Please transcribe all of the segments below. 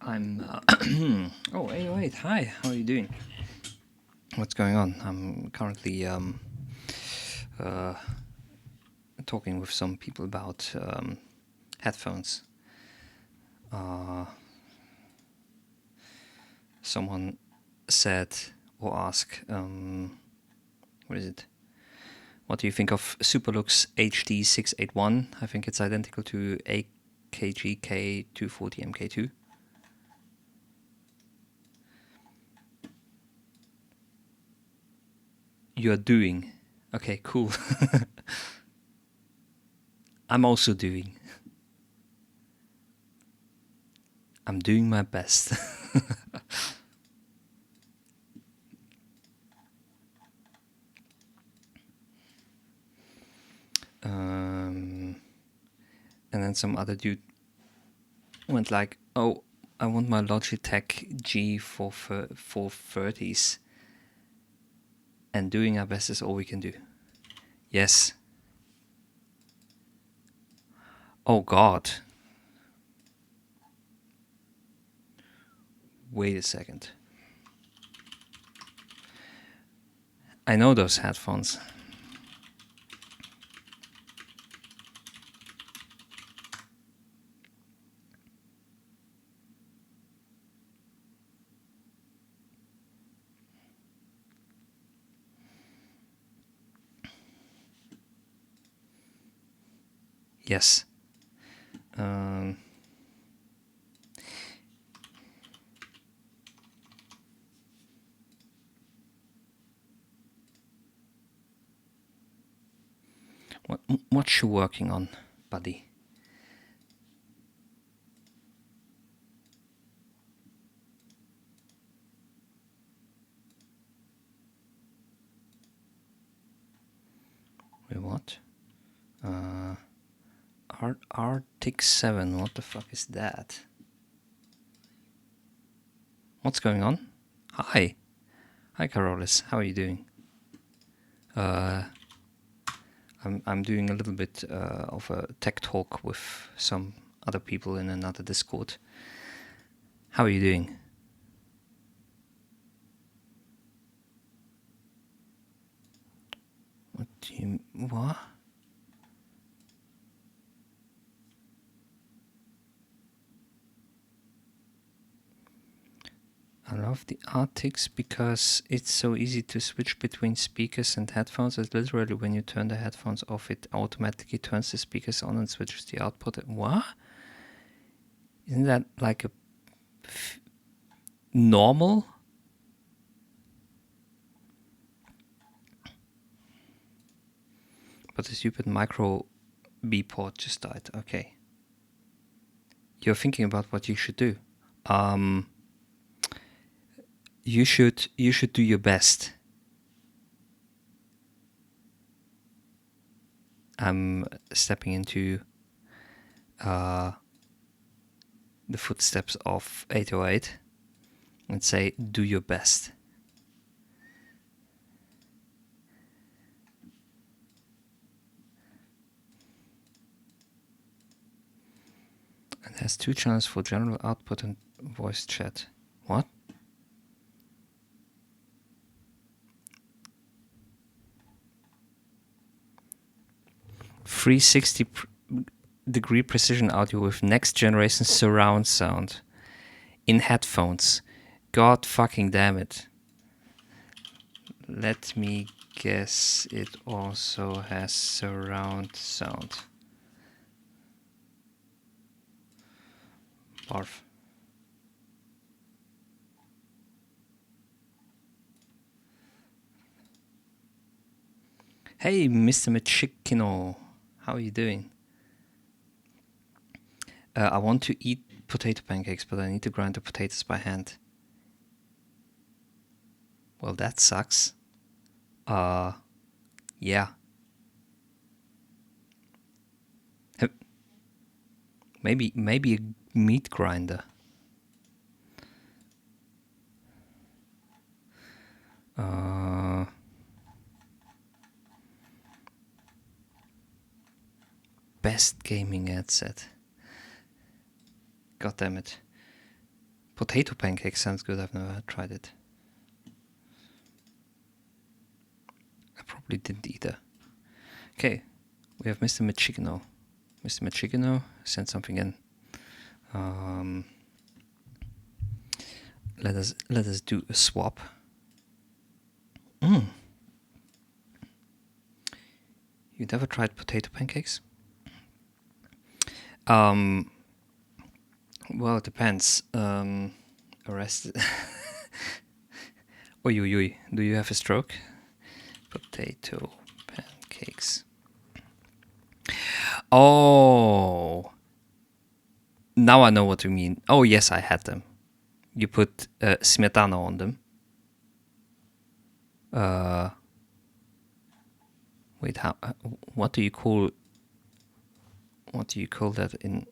I'm. Oh, hey, wait. Hi. How are you doing? What's going on? I'm currently uh, talking with some people about headphones. Someone said or asked, what is it? What do you think of Superlux HD681? I think it's identical to AKG K240 MK2. You're doing. Okay, cool. I'm also doing. I'm doing my best. And then some other dude went like, "Oh, I want my Logitech G for 430s, and doing our best is all we can do." Yes. Oh God. Wait a second. I know those headphones. Yes. What you working on, buddy? Wait, what? Arctic 7. What the fuck is that? What's going on? Hi. Hi, Carolis. How are you doing? I'm doing a little bit of a tech talk with some other people in another Discord. How are you doing? What? I love the Arctics because it's so easy to switch between speakers and headphones. It's literally when you turn the headphones off, it automatically turns the speakers on and switches the output. What? Isn't that like a normal? But the stupid micro B port just died. Okay. You're thinking about what you should do. You should do your best. I'm stepping into the footsteps of 808 and say, do your best. It has 2 channels for general output and voice chat. What? .360-degree precision audio with next generation surround sound in headphones. God fucking damn it. Let me guess, it also has surround sound. Barf. Hey, Mr. Machikino. How are you doing? I want to eat potato pancakes, but I need to grind the potatoes by hand. Well, that sucks. Yeah. Maybe a meat grinder. Best gaming headset. God damn it. Potato pancake sounds good. I've never tried it. I probably didn't either. Okay, we have Mr. Machikino. Mr. Machikino sent something in. Let us do a swap. You never tried potato pancakes? Well, it depends. Arrested. Oi, oi, oi. Do you have a stroke? Potato pancakes. Oh. Now I know what you mean. Oh, yes, I had them. You put smetana on them. Wait, how? What do you call that in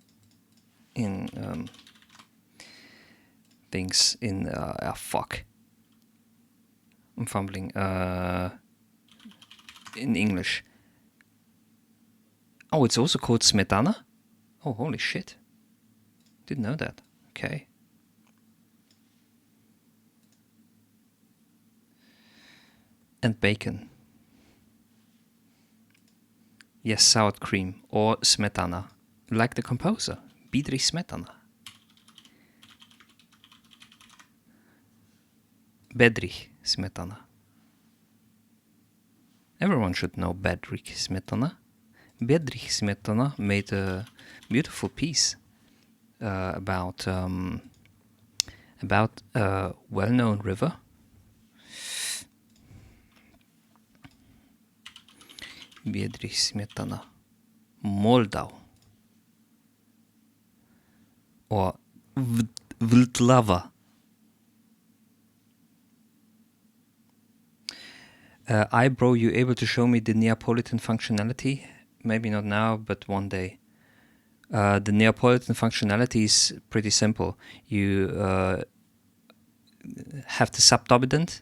things in fuck? I'm fumbling. In English. Oh, it's also called smetana? Oh, holy shit. Didn't know that. Okay. And bacon. Yes, sour cream or smetana. Like the composer, Bidri Smetana. Bedrich Smetana. Everyone should know Bedrich Smetana. Bedrich Smetana made a beautiful piece about a well-known river. Bedrich Smetana. Moldau. Or Vltava. Bro, you able to show me the Neapolitan functionality? Maybe not now, but one day. The Neapolitan functionality is pretty simple. You have the subdominant,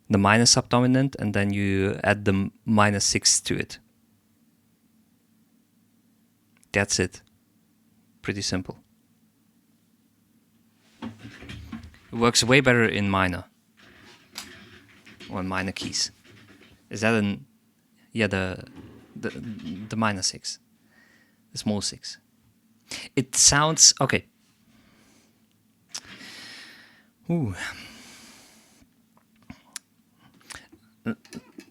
the minor subdominant, and then you add the -6 to it. That's it. Pretty simple. It works way better in minor. Or minor keys. Is that an... Yeah, the minor 6. The small 6. It sounds... Okay. Ooh.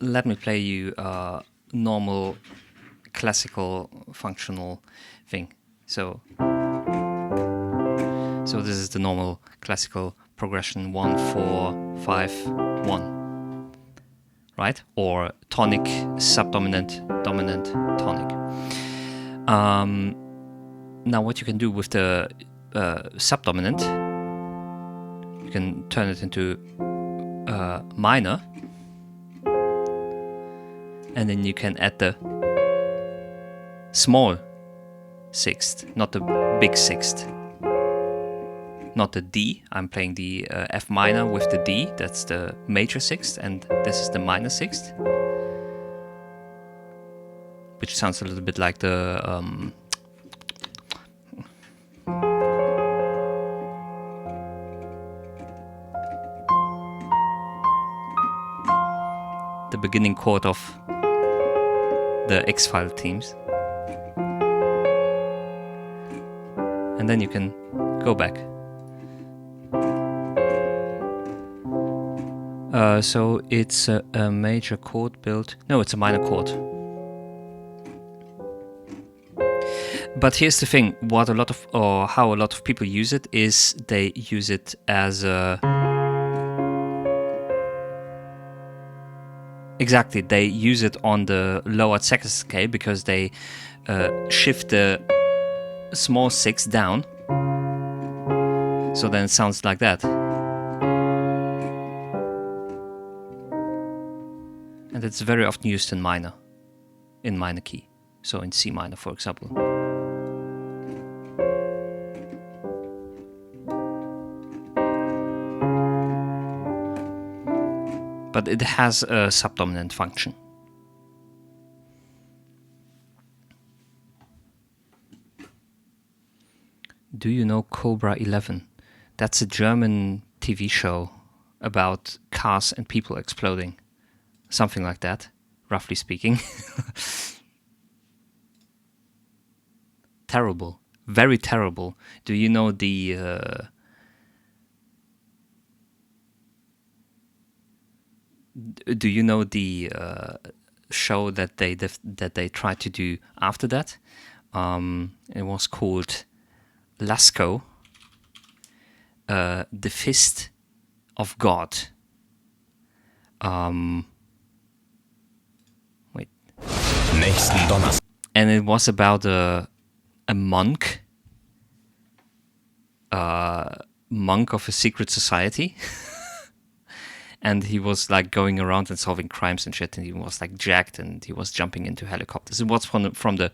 Let me play you a normal, classical, functional thing. So this is the normal classical progression 1, 4, 5, 1. Right? Or tonic, subdominant, dominant, tonic. Now what you can do with the subdominant, you can turn it into minor, and then you can add the small sixth, not the big sixth. Not the D. I'm playing the F minor with the D. That's the major sixth, and this is the minor sixth, which sounds a little bit like the beginning chord of the X-File themes. And then you can go back. So it's a major chord build. No, it's a minor chord. But here's the thing: what a lot of, or how a lot of people use it is they use it as a. Exactly, they use it on the lower second scale because they shift the small sixth down. So then it sounds like that. And it's very often used in minor key. So in C minor, for example. But it has a subdominant function. Do you know Cobra 11? That's a German TV show about cars and people exploding. Something like that, roughly speaking. Terrible. Very terrible. Do you know the... do you know the show that they tried to do after that? It was called Lasco, The Fist of God. Wait. And it was about a monk, monk of a secret society. And he was like going around and solving crimes and shit, and he was like jacked, and he was jumping into helicopters. It was from the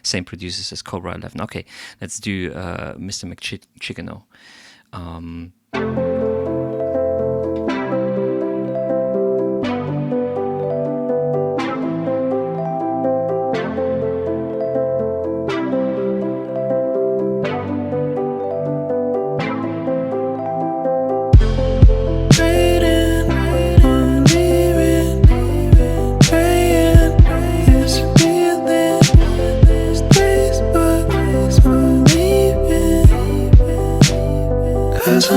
same producers as Cobra 11. Okay, let's do Mr. McChickeno. I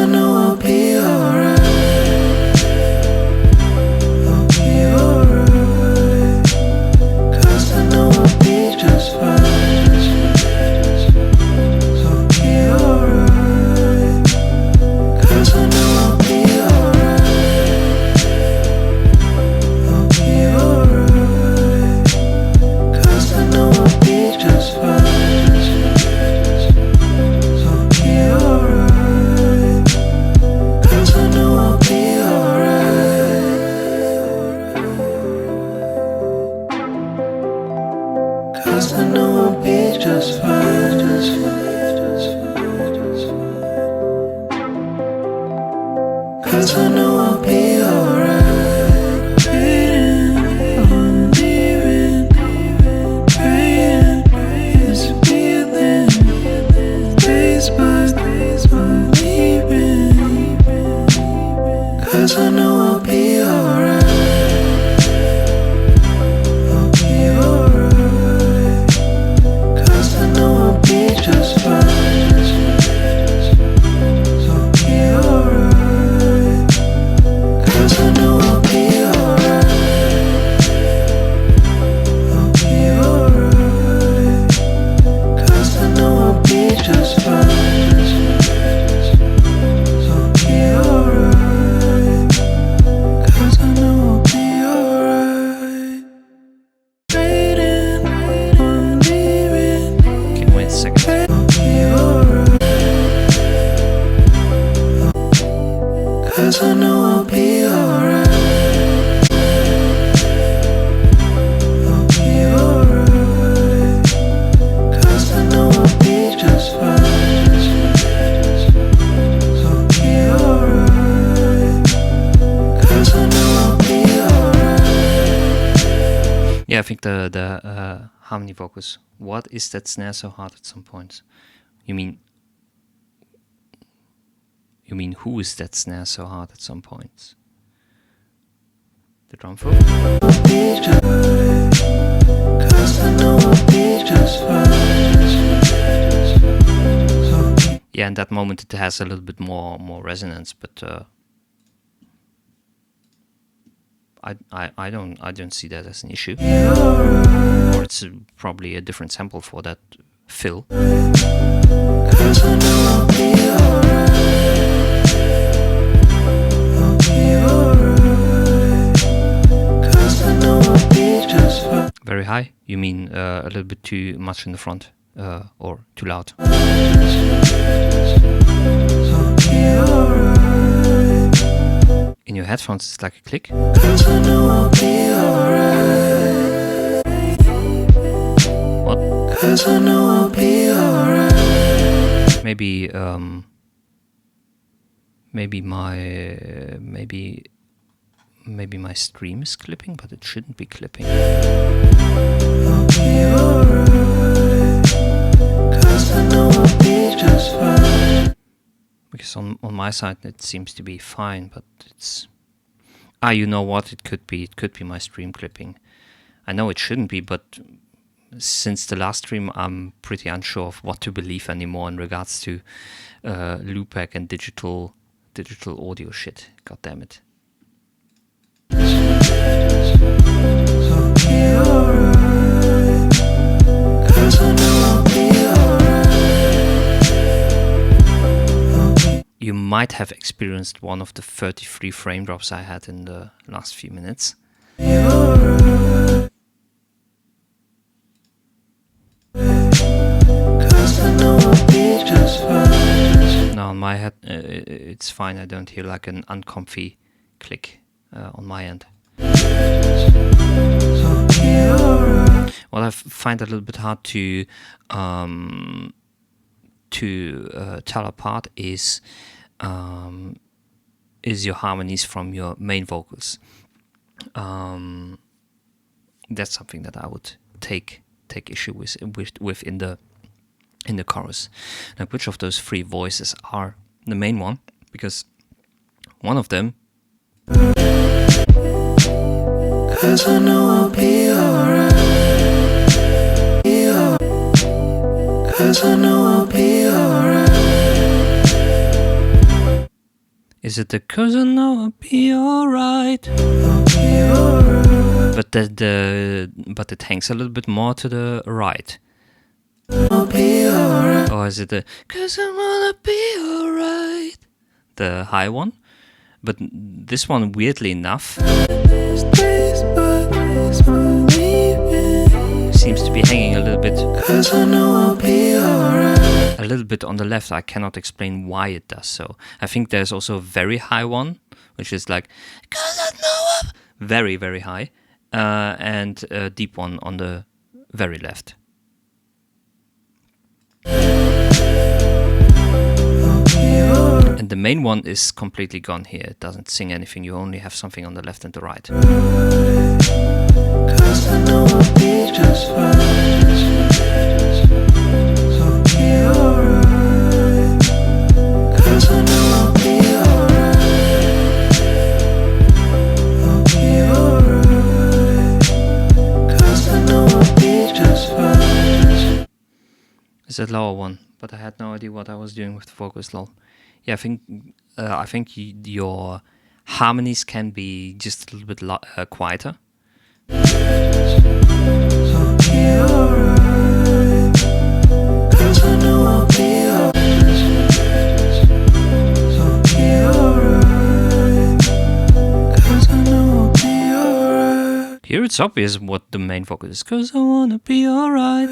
know Yeah, I think the harmony vocals. What is that snare so hard at some points? You mean who is that snare so hard at some points? The drum fill? Yeah, in that moment it has a little bit more resonance, but I don't see that as an issue. Or it's probably a different sample for that fill. Very high? You mean a little bit too much in the front, or too loud? In your headphones it's like a click. What? Maybe maybe my stream is clipping, but it shouldn't be clipping. Because on my side it seems to be fine, but it's... you know what, it could be my stream clipping. I know it shouldn't be, but since the last stream I'm pretty unsure of what to believe anymore in regards to loopback and digital audio shit. God damn it. You might have experienced one of the 33 frame drops I had in the last few minutes. No, on my head it's fine. I don't hear like an uncomfy click on my end. What I find a little bit hard to tell apart is your harmonies from your main vocals. That's something that I would take issue with in the chorus. Like, which of those three voices are the main one? Because one of them, "'Cause I know I'll be alright, 'cause I know I'll be alright." Is it the "'cause I know I'll be alright"? But but it hangs a little bit more to the right. Or is it the "'cause I wanna be alright"? The high one? But this one, weirdly enough, seems to be hanging a little bit. A little bit on the left. I cannot explain why it does so. I think there's also a very high one, which is like, "'cause I know I'm..." Very, very high. And a deep one on the very left. And the main one is completely gone here. It doesn't sing anything. You only have something on the left and the right. It's that lower one, but I had no idea what I was doing with the vocals, lol. Yeah, I think your harmonies can be just a little bit quieter. Here it's obvious what the main focus is. 'Cause I wanna be alright.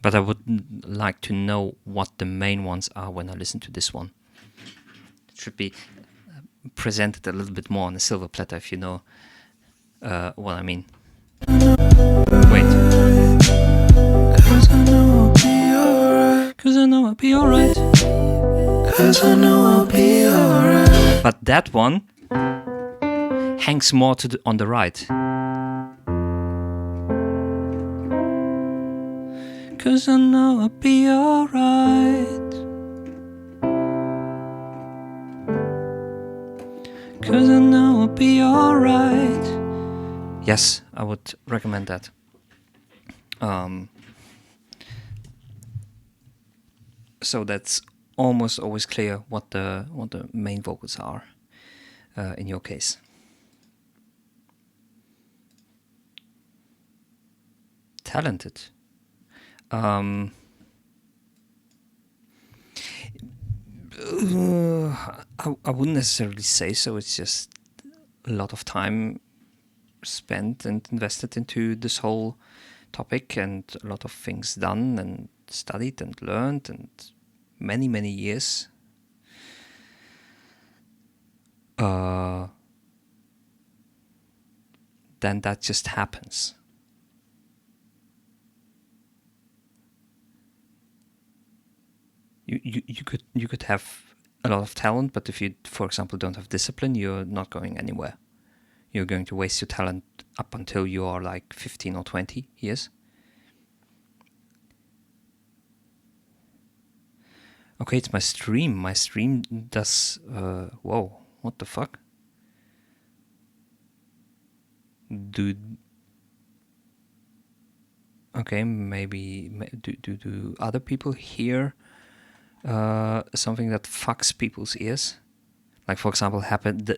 But I would like to know what the main ones are when I listen to this one. It should be presented a little bit more on a silver platter, if you know what I mean. Wait. 'Cause I know I'll be alright. 'cause I know I'll be alright. But that one hangs more to on the right. 'Cause I know I'll be alright. 'Cause I know I'll be alright. Yes, I would recommend that. So that's almost always clear what the main vocals are in your case. Talented. I wouldn't necessarily say so. It's just a lot of time spent and invested into this whole topic, and a lot of things done and studied and learned, and many years. Then that just happens. You could have a lot of talent, but if you, for example, don't have discipline, you're not going anywhere. You're going to waste your talent up until you are like 15 or 20 years. Okay, it's my stream. My stream does... whoa, what the fuck? Dude. Okay, maybe... Do other people hear something that fucks people's ears? Like, for example,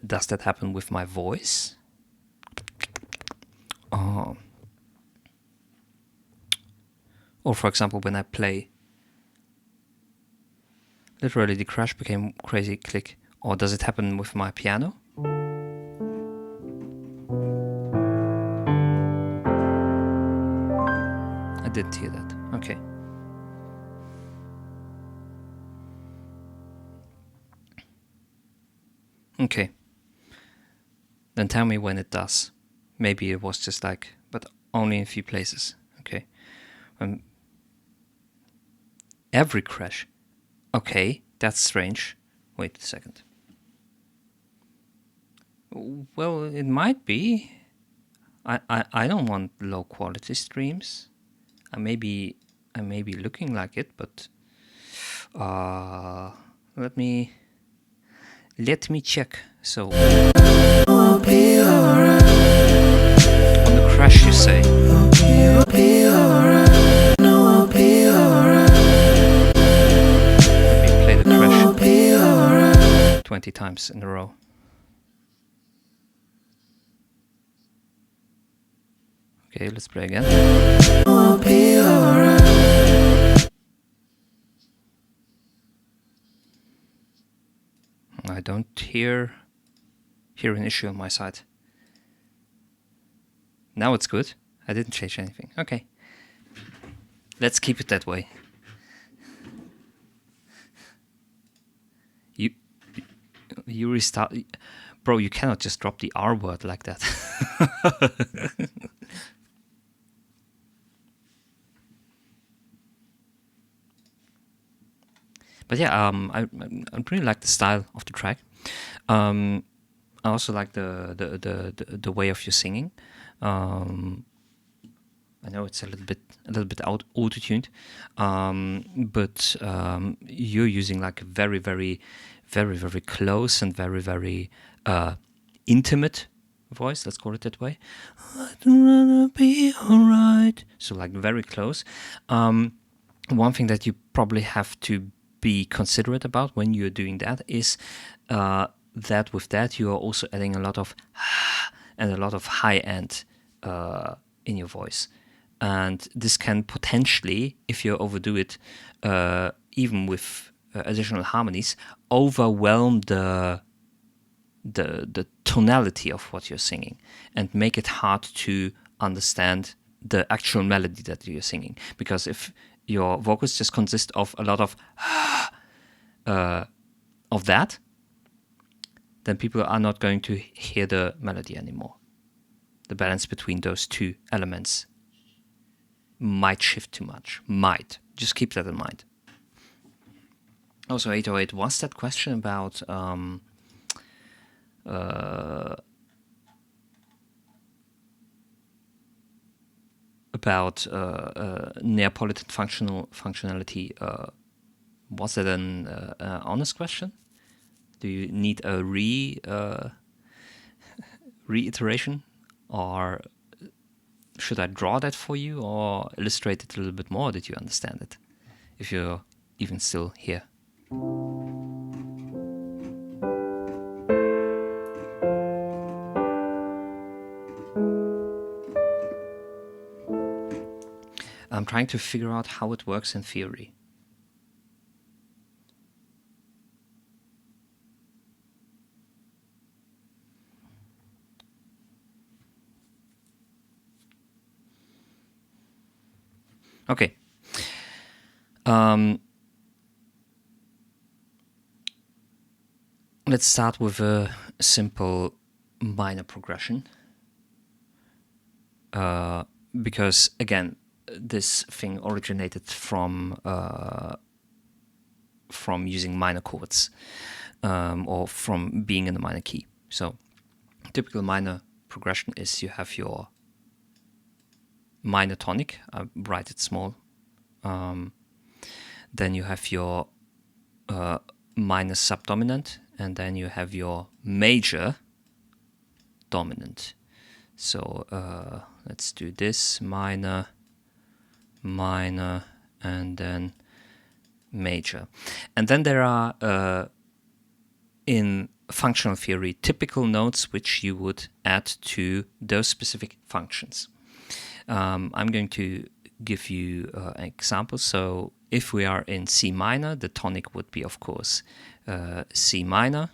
does that happen with my voice? Oh. Or, for example, when I play... Literally, the crash became crazy click. Or does it happen with my piano? I didn't hear that. Okay. Okay. Then tell me when it does. Maybe it was just like, but only in a few places. Okay. Every crash. Okay, that's strange. Wait a second. Well, it might be. I don't want low quality streams. I may be looking like it, but let me check. So I'll be alright. On the crash, you say? I'll be alright. No, I'll be alright. Let me play the crash I'll be alright. 20 times in a row. Okay, let's play again. I'll be alright. I don't hear an issue on my side. Now it's good. I didn't change anything. Okay. Let's keep it that way. You restart. Bro, you cannot just drop the R word like that. But yeah, I really like the style of the track. I also like the way of your singing. I know it's a little bit auto-tuned, but you're using like a very close and very intimate voice. Let's call it that way. I'd rather be alright. So like very close. One thing that you probably have to be considerate about when you're doing that is that with that you are also adding a lot of and a lot of high end in your voice, and this can potentially, if you overdo it, even with additional harmonies, overwhelm the tonality of what you're singing and make it hard to understand the actual melody that you're singing. Because if your vocals just consist of a lot of that, then people are not going to hear the melody anymore. The balance between those two elements might shift too much. Might. Just keep that in mind. Also, 808, was that question about Neapolitan functionality? Was it an honest question? Do you need a reiteration, or should I draw that for you, or illustrate it a little bit more? Did you understand it? If you're even still here. I'm trying to figure out how it works in theory. Okay. Let's start with a simple minor progression. Because, again, this thing originated from using minor chords, or from being in a minor key. So, typical minor progression is you have your minor tonic, I write it small. Then you have your minor subdominant, and then you have your major dominant. So let's do this: minor, minor, and then major. And then there are, in functional theory, typical notes which you would add to those specific functions. I'm going to give you an example. So if we are in C minor, the tonic would be, of course, C minor.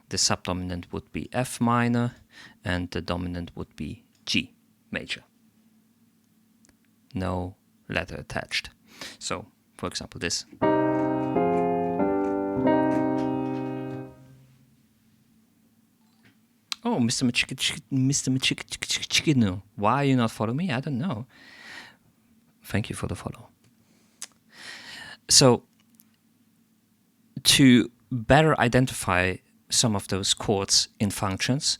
The subdominant would be F minor, and the dominant would be G major. No letter attached. So, for example, this. Oh, Mr. Machikino, why are you not following me? I don't know. Thank you for the follow. So, to better identify some of those chords in functions,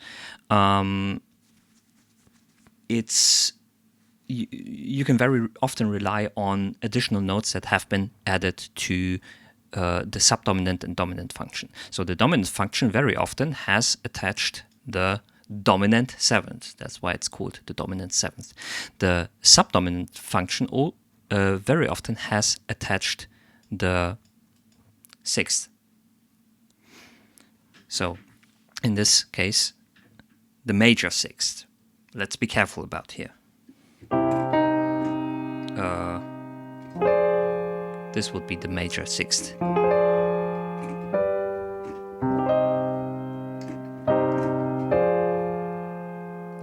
you can very often rely on additional notes that have been added to the subdominant and dominant function. So the dominant function very often has attached the dominant seventh. That's why it's called the dominant seventh. The subdominant function very often has attached the sixth. So in this case, the major sixth. Let's be careful about here. This would be the major sixth.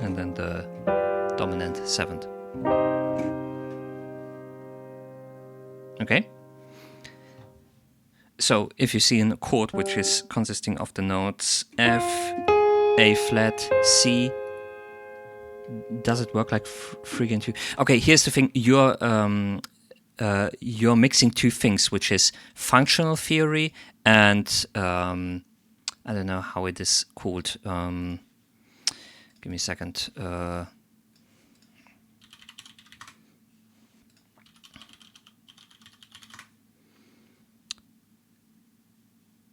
And then the dominant seventh. Okay? So if you see a chord which is consisting of the notes F, A flat, C, does it work like freaking two? Okay, here's the thing. You're mixing two things, which is functional theory and I don't know how it is called. Give me a second.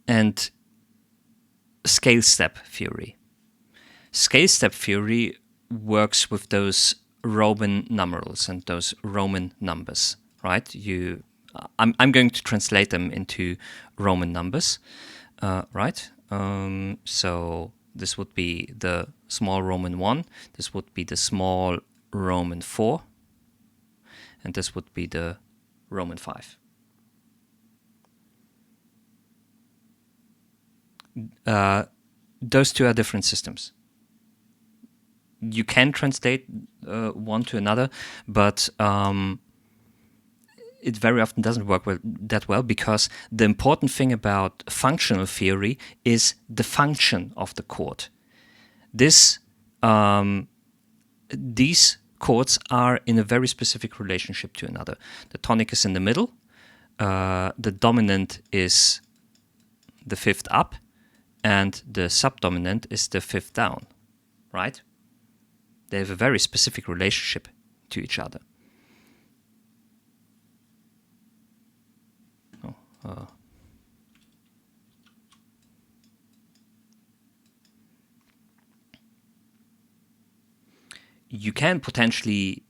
And scale step theory. Scale step theory works with those Roman numerals and those Roman numbers, right? I'm going to translate them into Roman numbers, right? So this would be the small Roman 1, this would be the small Roman 4, and this would be the Roman 5. Those two are different systems. You can translate one to another, but it very often doesn't work that well, because the important thing about functional theory is the function of the chord. These chords are in a very specific relationship to another. The tonic is in the middle, the dominant is the fifth up, and the subdominant is the fifth down, right? They have a very specific relationship to each other. You can potentially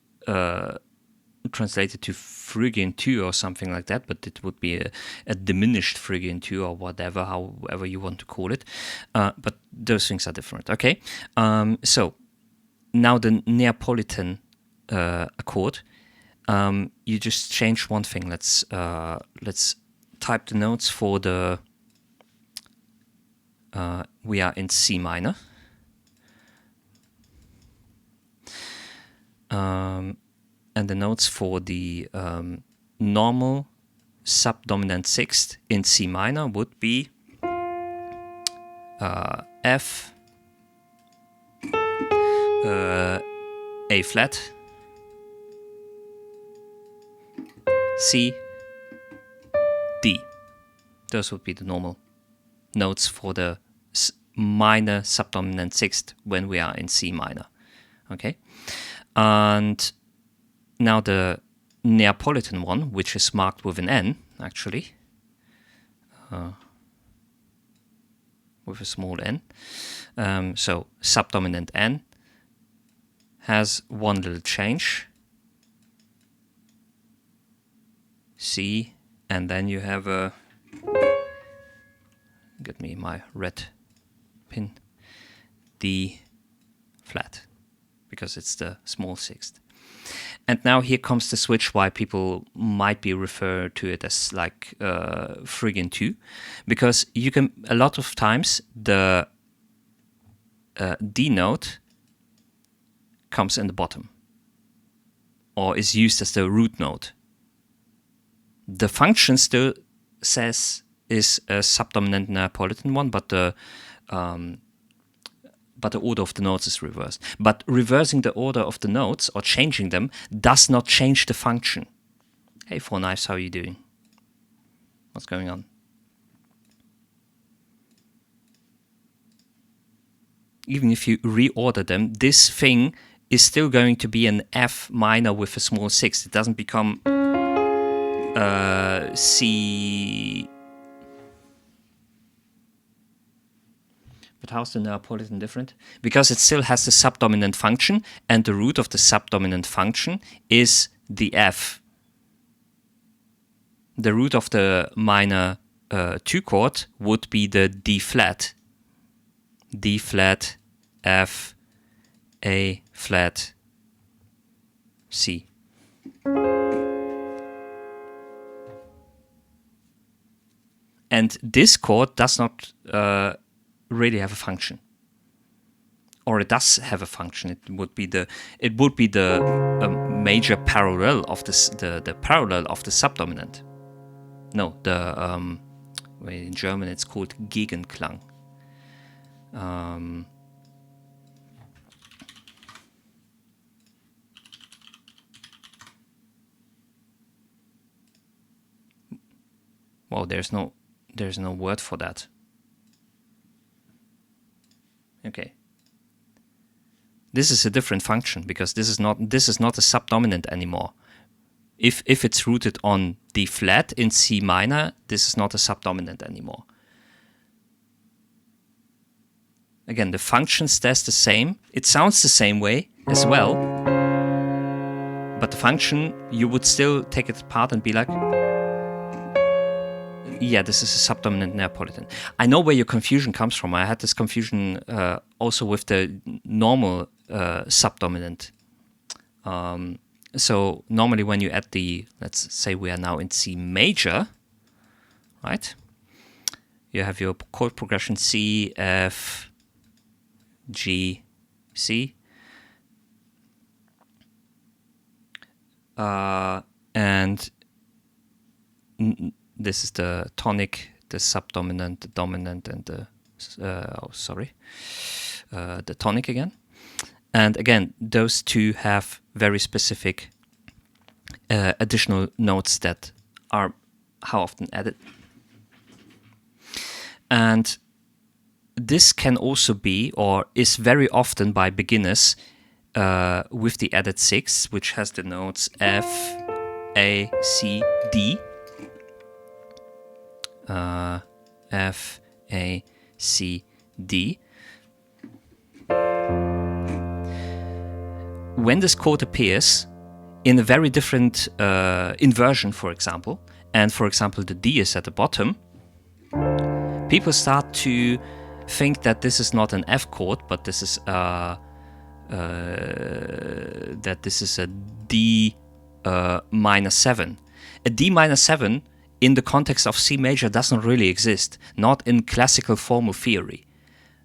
translate it to Phrygian 2 or something like that, but it would be a diminished Phrygian 2 or whatever, however you want to call it. But those things are different, okay? So now the Neapolitan accord, you just change one thing. Let's type the notes for the... we are in C minor. And the notes for the normal subdominant sixth in C minor would be F, A flat, C, D. Those would be the normal notes for the minor subdominant sixth when we are in C minor. Okay? And now the Neapolitan one, which is marked with an N, actually, with a small n. So subdominant N has one little change, C, and then you have a, get me my red pin, D flat, because it's the small sixth. And now here comes the switch why people might be referred to it as like Phrygian 2, because you can, a lot of times the D note comes in the bottom or is used as the root note. The function still says is a subdominant Neapolitan one, but the order of the notes is reversed. But reversing the order of the notes or changing them does not change the function. Hey, Four Knives, how are you doing? What's going on? Even if you reorder them, this thing is still going to be an F minor with a small sixth. It doesn't become C. But how's the Neapolitan different? Because it still has the subdominant function, and the root of the subdominant function is the F. The root of the minor 2 chord would be the D flat. D flat, F, A flat, C. And this chord does not really have a function, or it does have a function. It would be the major parallel of this, the parallel of the subdominant. No, the in German it's called Gegenklang. Well, there's no word for that. Okay. This is a different function because this is not a subdominant anymore. If it's rooted on D flat in C minor, this is not a subdominant anymore. Again, the function stays the same. It sounds the same way as well, but the function, you would still take it apart and be like, yeah, this is a subdominant Neapolitan. I know where your confusion comes from. I had this confusion also with the normal subdominant. So normally when you add the, let's say we are now in C major, right? You have your chord progression C, F, G, C. And this is the tonic, the subdominant, the dominant, and the the tonic again. And again, those two have very specific additional notes that are how often added. And this can also be, or is very often by beginners, with the added 6, which has the notes F, A, C, D. F, A, C, D. When this chord appears in a very different inversion, for example, and for example the D is at the bottom, people start to think that this is not an F chord, but this is a D minor 7. A D minor 7 in the context of C major doesn't really exist, not in classical formal theory.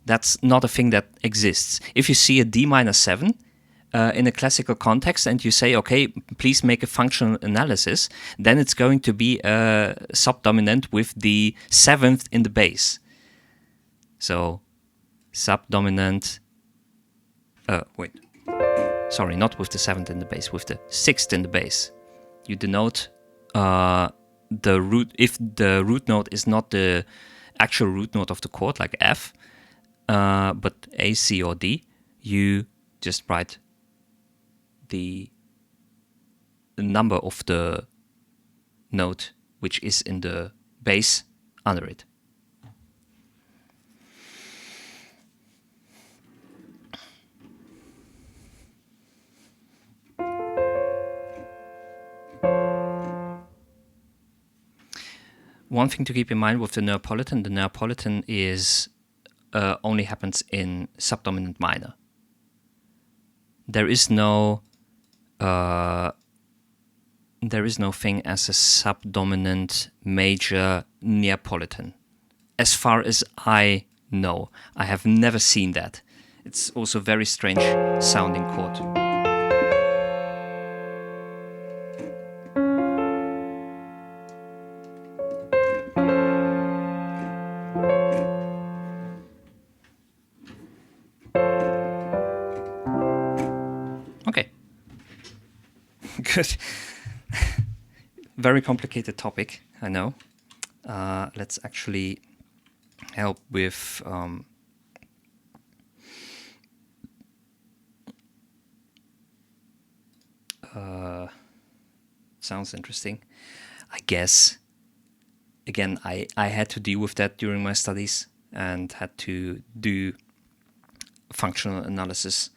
That's not a thing that exists. If you see a D minor 7 in a classical context and you say, okay, please make a functional analysis, then it's going to be a subdominant with the 7th in the bass. So, subdominant, sorry, not with the 7th in the bass, with the 6th in the bass. You denote the root, if the root note is not the actual root note of the chord, like F, but A, C, or D, you just write the number of the note which is in the bass under it. One thing to keep in mind with the Neapolitan is only happens in subdominant minor. There is no thing as a subdominant major Neapolitan. As far as I know, I have never seen that. It's also a very strange sounding chord. Okay. Good. Very complicated topic, I know. Let's actually help with sounds interesting. I guess, again, I had to deal with that during my studies and had to do functional analysis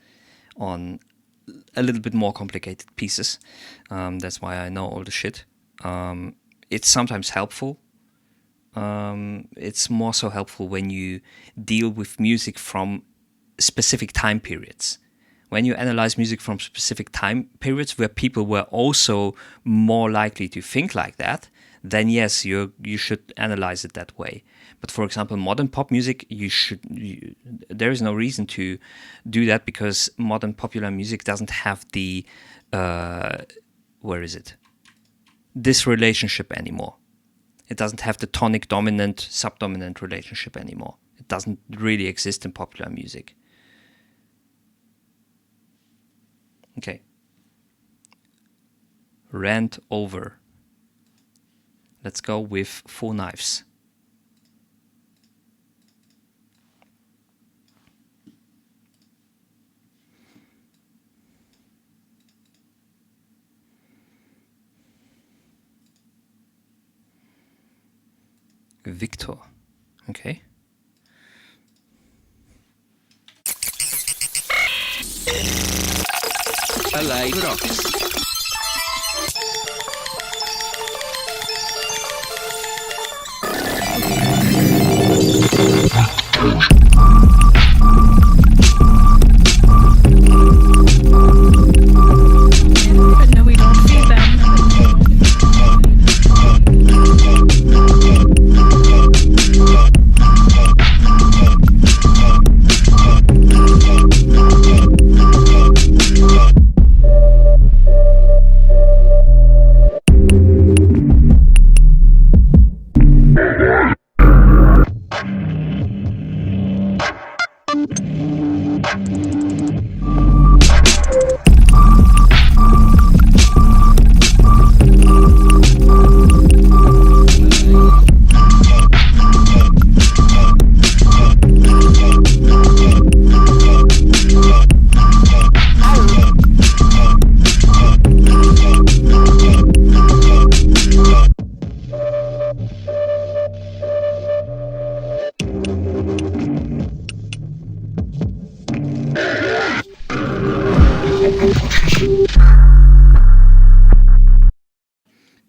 on a little bit more complicated pieces. That's why I know all the shit. It's sometimes helpful. It's more so helpful when you deal with music from specific time periods. When you analyze music from specific time periods where people were also more likely to think like that, then yes, you should analyze it that way. But for example, modern pop music, there is no reason to do that because modern popular music doesn't have the this relationship anymore. It doesn't have the tonic dominant subdominant relationship anymore. It doesn't really exist in popular music. Okay. Rant over. Let's go with 4 knives. Victor. Okay. Alive Rocks. But no, we don't see them.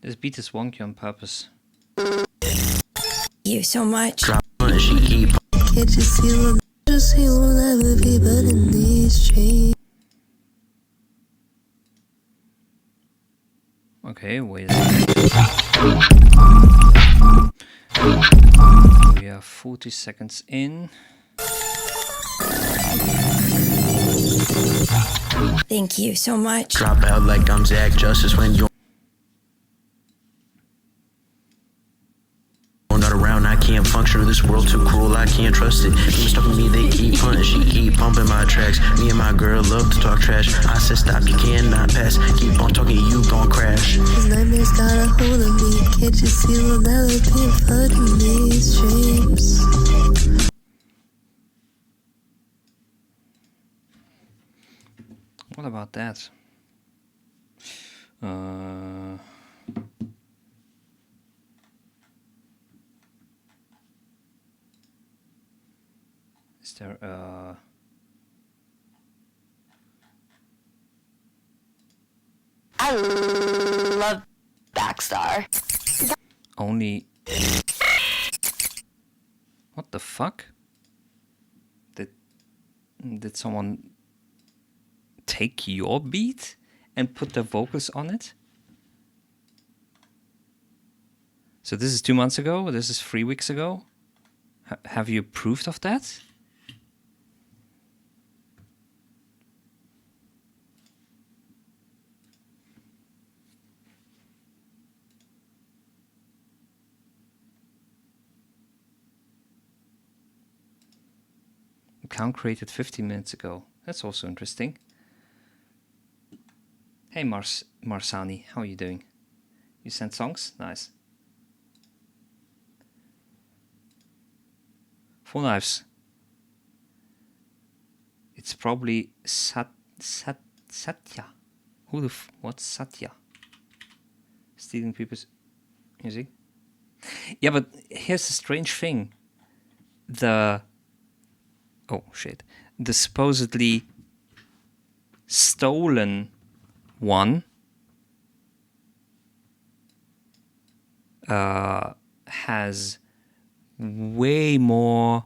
This beat is wonky on purpose. You so much. She keep Can't you see we'll never be but in these dreams? Okay, wait a second. We are 40 seconds in. Thank you so much. drop out like I'm Zach Justice when you're not around. I can't function in this world too cruel. I can't trust it. You stuck with me, they keep hunting. She keep pumping my tracks. Me and my girl love to talk trash. I said stop, you cannot pass. Keep on talking, you gon' crash. These nightmares got a hold of me. Can't you see we'll never be but in these dreams? What about that? Is there I love Backstar. only... What the fuck? Did someone take your beat and put the vocals on it? So this is 2 months ago, this is 3 weeks ago? Have you approved of that? Account created 15 minutes ago. That's also interesting. Hey Marsani, how are you doing? You sent songs? Nice. Four Knives. It's probably Satya. What's Satya? Stealing people's music? Yeah, but here's the strange thing. Oh shit. The supposedly stolen one has way more,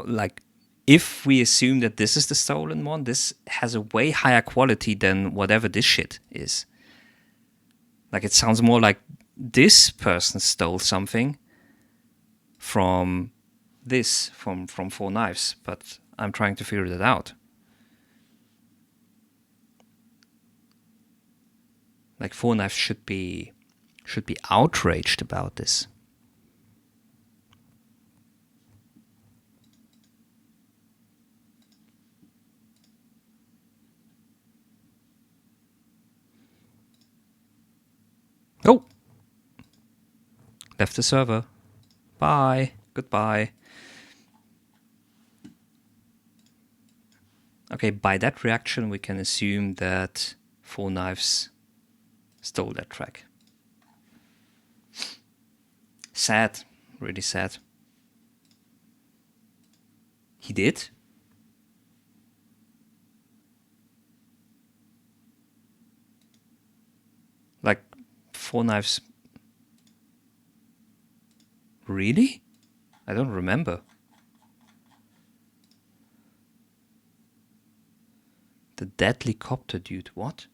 like, if we assume that this is the stolen one, this has a way higher quality than whatever this shit is. Like, it sounds more like this person stole something from this, from Four Knives, but I'm trying to figure that out. Like, Four Knives should be outraged about this. Oh! Left the server. Bye. Goodbye. Okay, by that reaction we can assume that Four Knives stole that track. Sad. Really sad. He did? Like, Four Knives... Really? I don't remember. The Deadly Copter dude, what?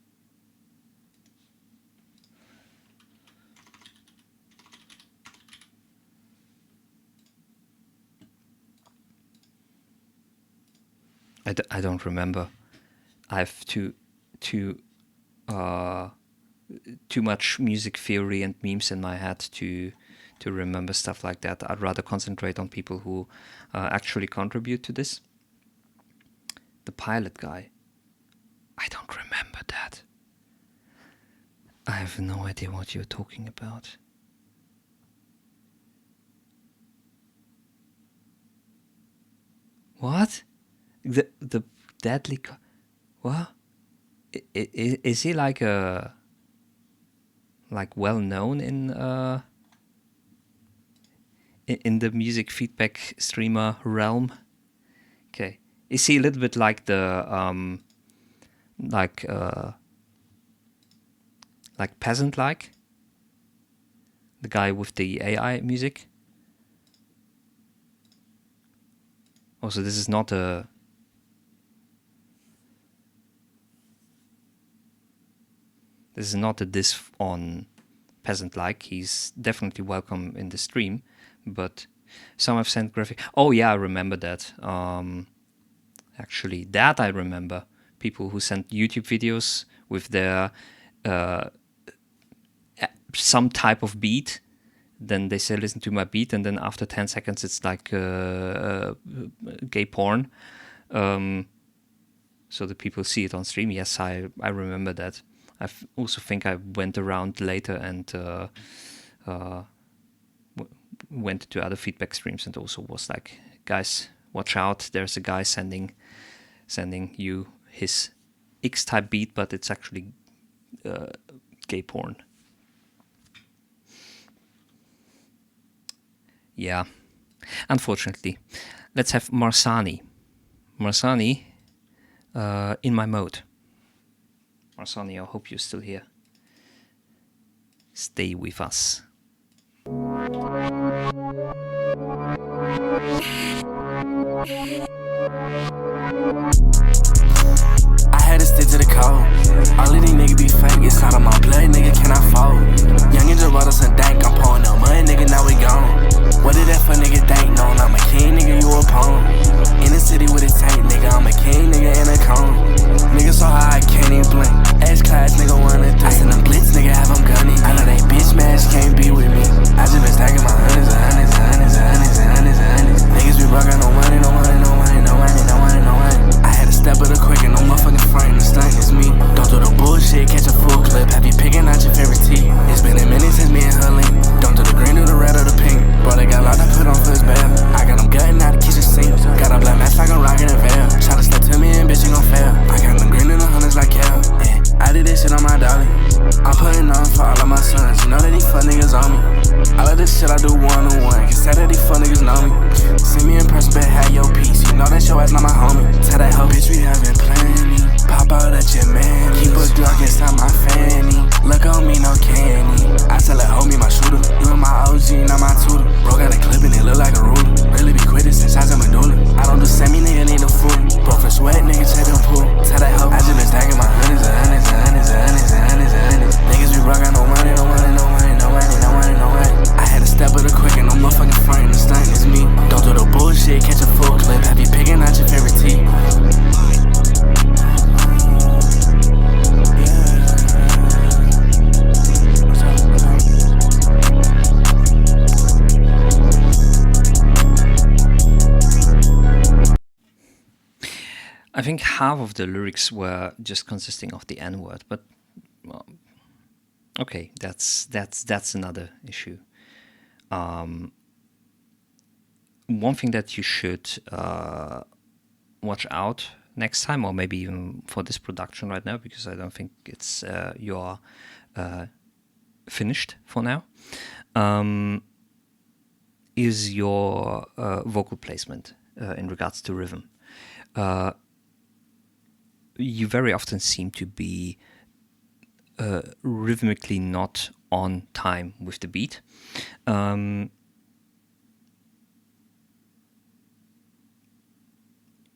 I don't remember. I have too much music theory and memes in my head to remember stuff like that. I'd rather concentrate on people who actually contribute to this. The pilot guy. I don't remember that. I have no idea what you're talking about. What? The Deadly... What? Is he like a... like well known in the music feedback streamer realm? Okay. Is he a little bit like the like like peasant-like. The guy with the AI music. Also, this is not a... This is not a diss on peasant-like. He's definitely welcome in the stream, but some have sent graphic... Oh yeah, I remember that. Actually, that I remember. People who sent YouTube videos with their some type of beat. Then they say, listen to my beat, and then after 10 seconds it's like gay porn. So the people see it on stream. Yes, I remember that. I also think I went around later and went to other feedback streams and also was like, guys, watch out, there's a guy sending you his X-type beat, but it's actually gay porn. Yeah, unfortunately. Let's have Marsani. Marsani in my mode. Marsani, I hope you're still here. Stay with us. I had to stick to the code. All of these niggas be fake, it's out of my blood, nigga, can I fold? Young and just brought us some dank, I'm pouring up money, nigga, now we gone. What did that for nigga think? No, I'm a king, nigga, you a pawn. In the city with a tank, nigga, I'm a king, nigga, in a cone. Nigga so high, I can't even blink. S-class, nigga, 1 and 3. I send them blitz, nigga, have them gunning. I know they bitch smash, can't be with me. I just been stacking my hundreds and hundreds and hundreds and hundreds and hundreds and hundreds. Niggas be broke, got no money, no money, no money, no money, no money, no money. I had to step of the quick and no motherfucking front, the stunt is me. Don't do the bullshit, catch a full clip, have you picking out your favorite tea. It's been a minute since me and her link. Don't do the green, do the red or the pink. Bro, they got a lot I put on for his bail. I got them gutting out the kitchen sink. Got a black mask like I'm rocking a veil. Try to step to me and bitch, you gon' fail. I got them green in the hundreds like hell. Yeah, I did this shit on my dolly. I'm putting on for all of my sons. You know that these fuck niggas on me. All of this shit I do one-on-one. Can say that these fuck niggas know me. See me in person, but have your piece. You know that your ass not my homie. Tell that hoe bitch we haven't plenty. Pop out at your man. Keep a Glock inside my fanny. Look on me, no candy. I tell her, hold me my shooter. You and my OG, not my tutor. Bro got a clip and it look like a ruler. Really be quitting since I was a medulla. I don't do semi, nigga, need a fool. Bro for sweat, nigga, check them pool. Tell that hoe, I just been stacking my hundreds and hundreds and hundreds and hundreds and hundreds and hundreds. Niggas be broke, got no money, no money, no money, no money, no money, no money. I had to step of the quick and no motherfucking front, the stunt is me. Don't do the bullshit, catch a full clip. Have you picking out your favorite tea? I think half of the lyrics were just consisting of the N-word, but well, okay, that's another issue. One thing that you should watch out next time, or maybe even for this production right now, because I don't think it's you're finished for now, is your vocal placement in regards to rhythm. You very often seem to be rhythmically not on time with the beat.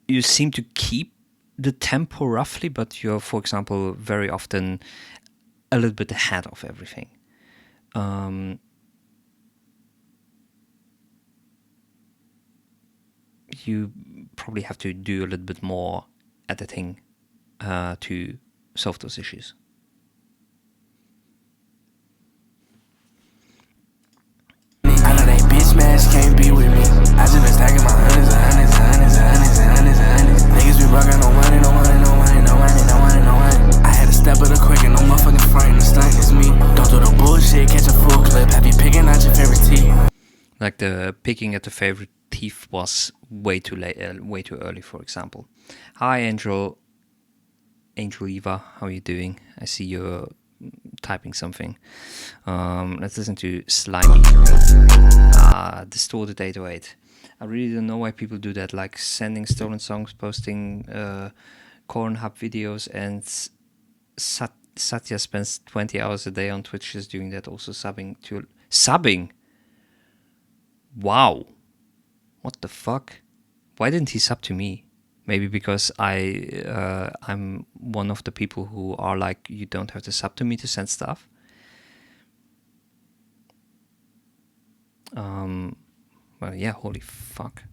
You seem to keep the tempo roughly, but you're, for example, very often a little bit ahead of everything. You probably have to do a little bit more editing to solve those issues. I know they bitch smash can't be with me. I just been stacking my hundreds and hundreds and hundreds and hundreds and hundreds and hundreds. Niggas be broke, got no money, no money, no money, no money, no money, no money. I had to step of the quick and no motherfucking front, the stunt is me. Don't do the bullshit, catch a full clip. Have you picking out your favorite tea? Like the picking at the favorite teeth was way too late, way too early, for example. Hi, Angel Eva, how are you doing? I see you're typing something. Let's listen to Slimy. Distorted 808. I really don't know why people do that, like sending stolen songs, posting Cornhub videos, and Satya spends 20 hours a day on Twitch just doing that, also subbing to... Subbing? Wow. What the fuck? Why didn't he sub to me? Maybe because I'm one of the people who are like, you don't have to sub to me to send stuff. Well, yeah, holy fuck.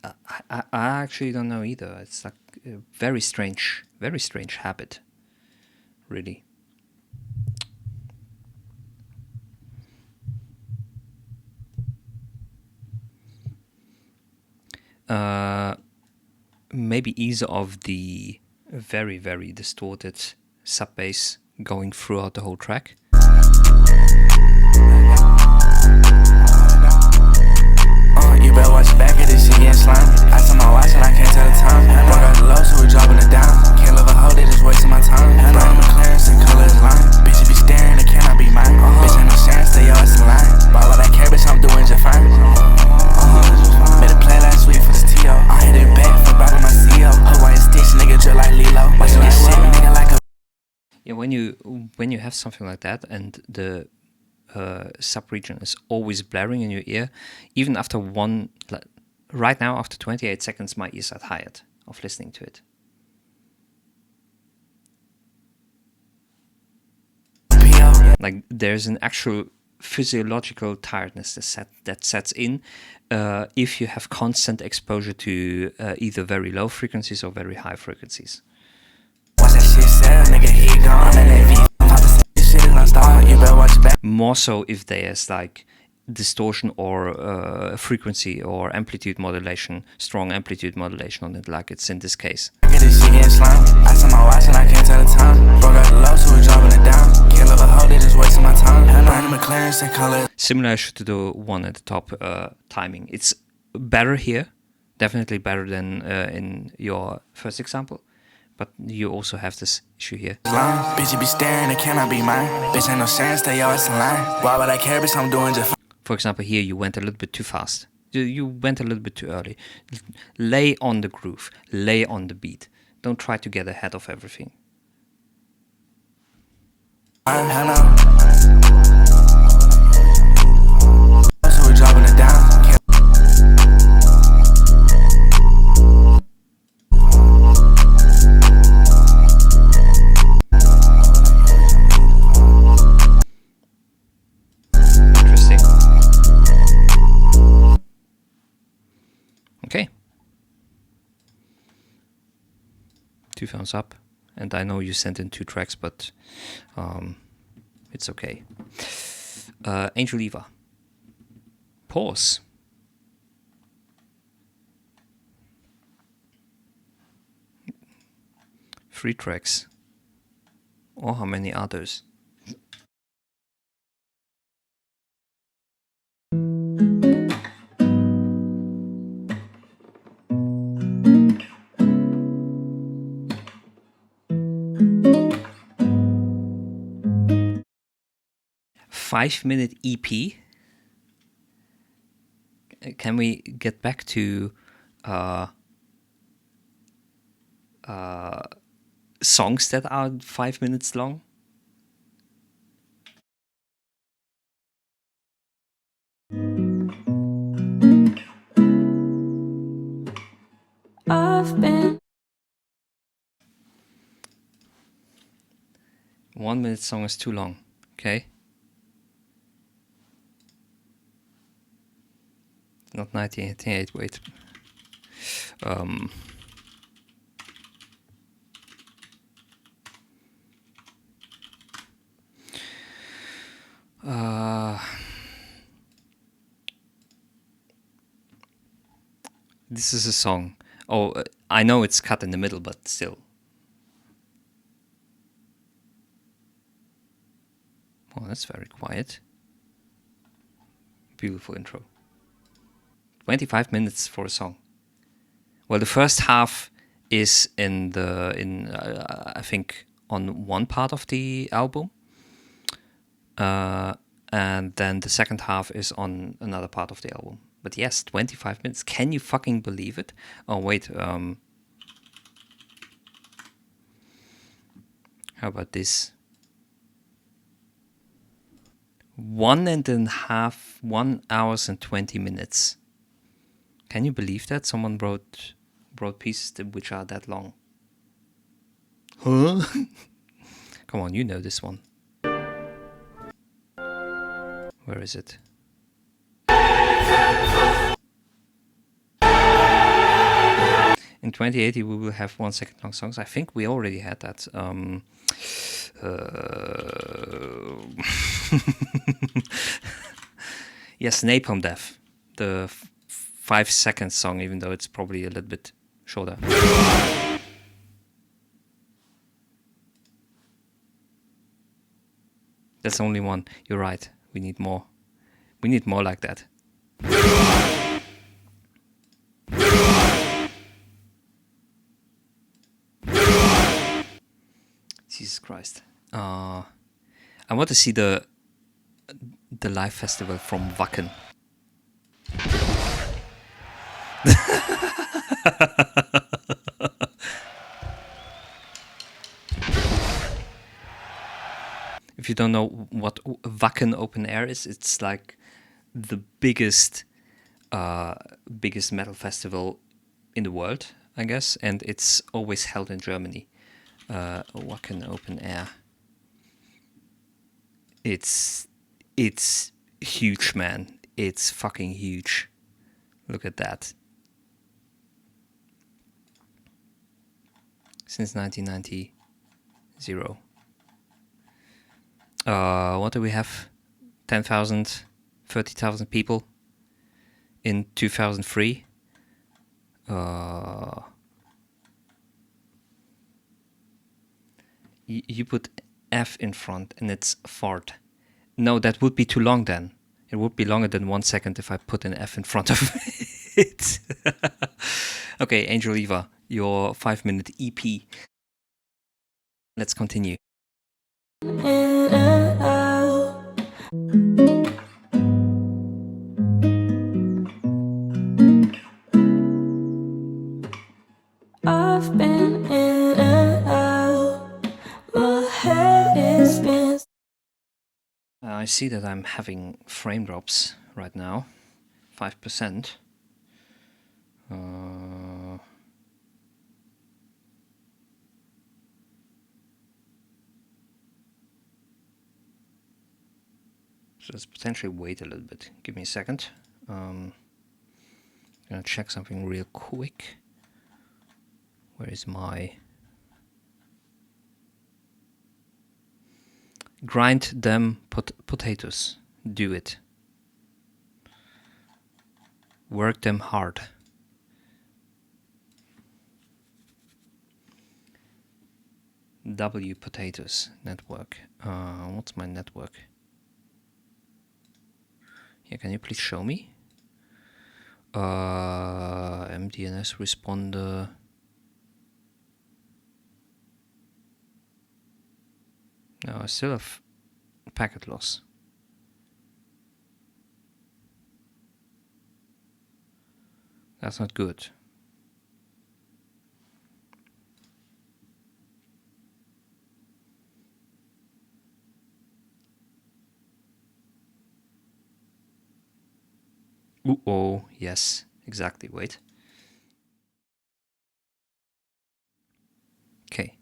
I actually don't know either. It's like a very strange habit, really. Maybe ease of the very, very distorted sub bass going throughout the whole track. You better watch your back at this shit getting slimy. I saw my watch and I can't tell the time. Broke out the low, so we dropping it down. Can't love a hoe, they just wasting my time. Brown McLaren, same color as lime. Bitch, you be staring, it cannot be mine. Bitch, ain't no chance, stay your ass in line. Ball all that care, bitch, I'm doing just fine. Made a play last week for this T.O. I hit it back for back with my CEO. Hawaiian stitch, nigga, drill like Lilo. Watch this shit, nigga, like a... Yeah, when you have something like that and the sub-region is always blaring in your ear, even after right now after 28 seconds my ears are tired of listening to it. Like there's an actual physiological tiredness that sets in if you have constant exposure to either very low frequencies or very high frequencies. Watch that shit sell, nigga, he gone, and that V. You better watch your back. More so if there's like distortion or frequency or amplitude modulation, strong amplitude modulation on it, like it's in this case. Get this shit getting slimy. I saw my watch and I can't tell the time. Broke out the low, so we dropping it down. Can't love a hoe, they just wasting my time. Brand McLaren, same color. Similar to the one at the top, timing. It's better here, definitely better than in your first example. But you also have this issue here. Bitch, you be staring, it cannot be mine. Bitch, ain't no chance, stay your ass in line. Why would I care, bitch, I'm doing just fine. For example, here you went a little bit too fast. You went a little bit too early. Lay on the groove. Lay on the beat. Don't try to get ahead of everything. I know. So we dropping it down. Interesting. Okay. 2 thumbs up. And I know you sent in 2 tracks, but it's okay. Angel Eva. Pause. Three tracks. Or how many others? Five-minute EP. Can we get back to songs that are 5 minutes long? I've been 1 minute song is too long. Okay. Not 1988, wait. This is a song. Oh, I know it's cut in the middle, but still. Oh, that's very quiet. Beautiful intro. 25 minutes for a song. Well, the first half is I think on one part of the album, and then the second half is on another part of the album. But yes, 25 minutes. Can you fucking believe it? Oh wait, How about this? 1 hours and 20 minutes. Can you believe that someone wrote pieces which are that long? Huh? Come on, you know this one. Where is it? In 2080 we will have 1 second long songs. I think we already had that. Yes, Napalm Death. The 5 second song, even though it's probably a little bit shorter. That's only one. You're right. We need more. We need more like that. Jesus Christ. I want to see the live festival from Wacken. If you don't know what Wacken Open Air is, it's like the biggest metal festival in the world, I guess, and it's always held in Germany. Wacken Open Air. It's huge, man. It's fucking huge. Look at that. Since 1990, 0. What do we have? 10,000, 30,000 people in 2003. You put F in front and it's fart. No, that would be too long then. It would be longer than 1 second if I put an F in front of it. Okay, Angel Eva, your 5-minute EP. Let's continue. I've been in and out. My head is spinning. I see that I'm having frame drops right now. 5%. So let's potentially wait a little bit. Give me a second. I'm gonna check something real quick. Where is my... Grind them potatoes. Do it. Work them hard. W potatoes network. What's my network? Yeah, can you please show me? MDNS responder. No, I still have packet loss. That's not good. Oh, yes, exactly. Wait. Okay.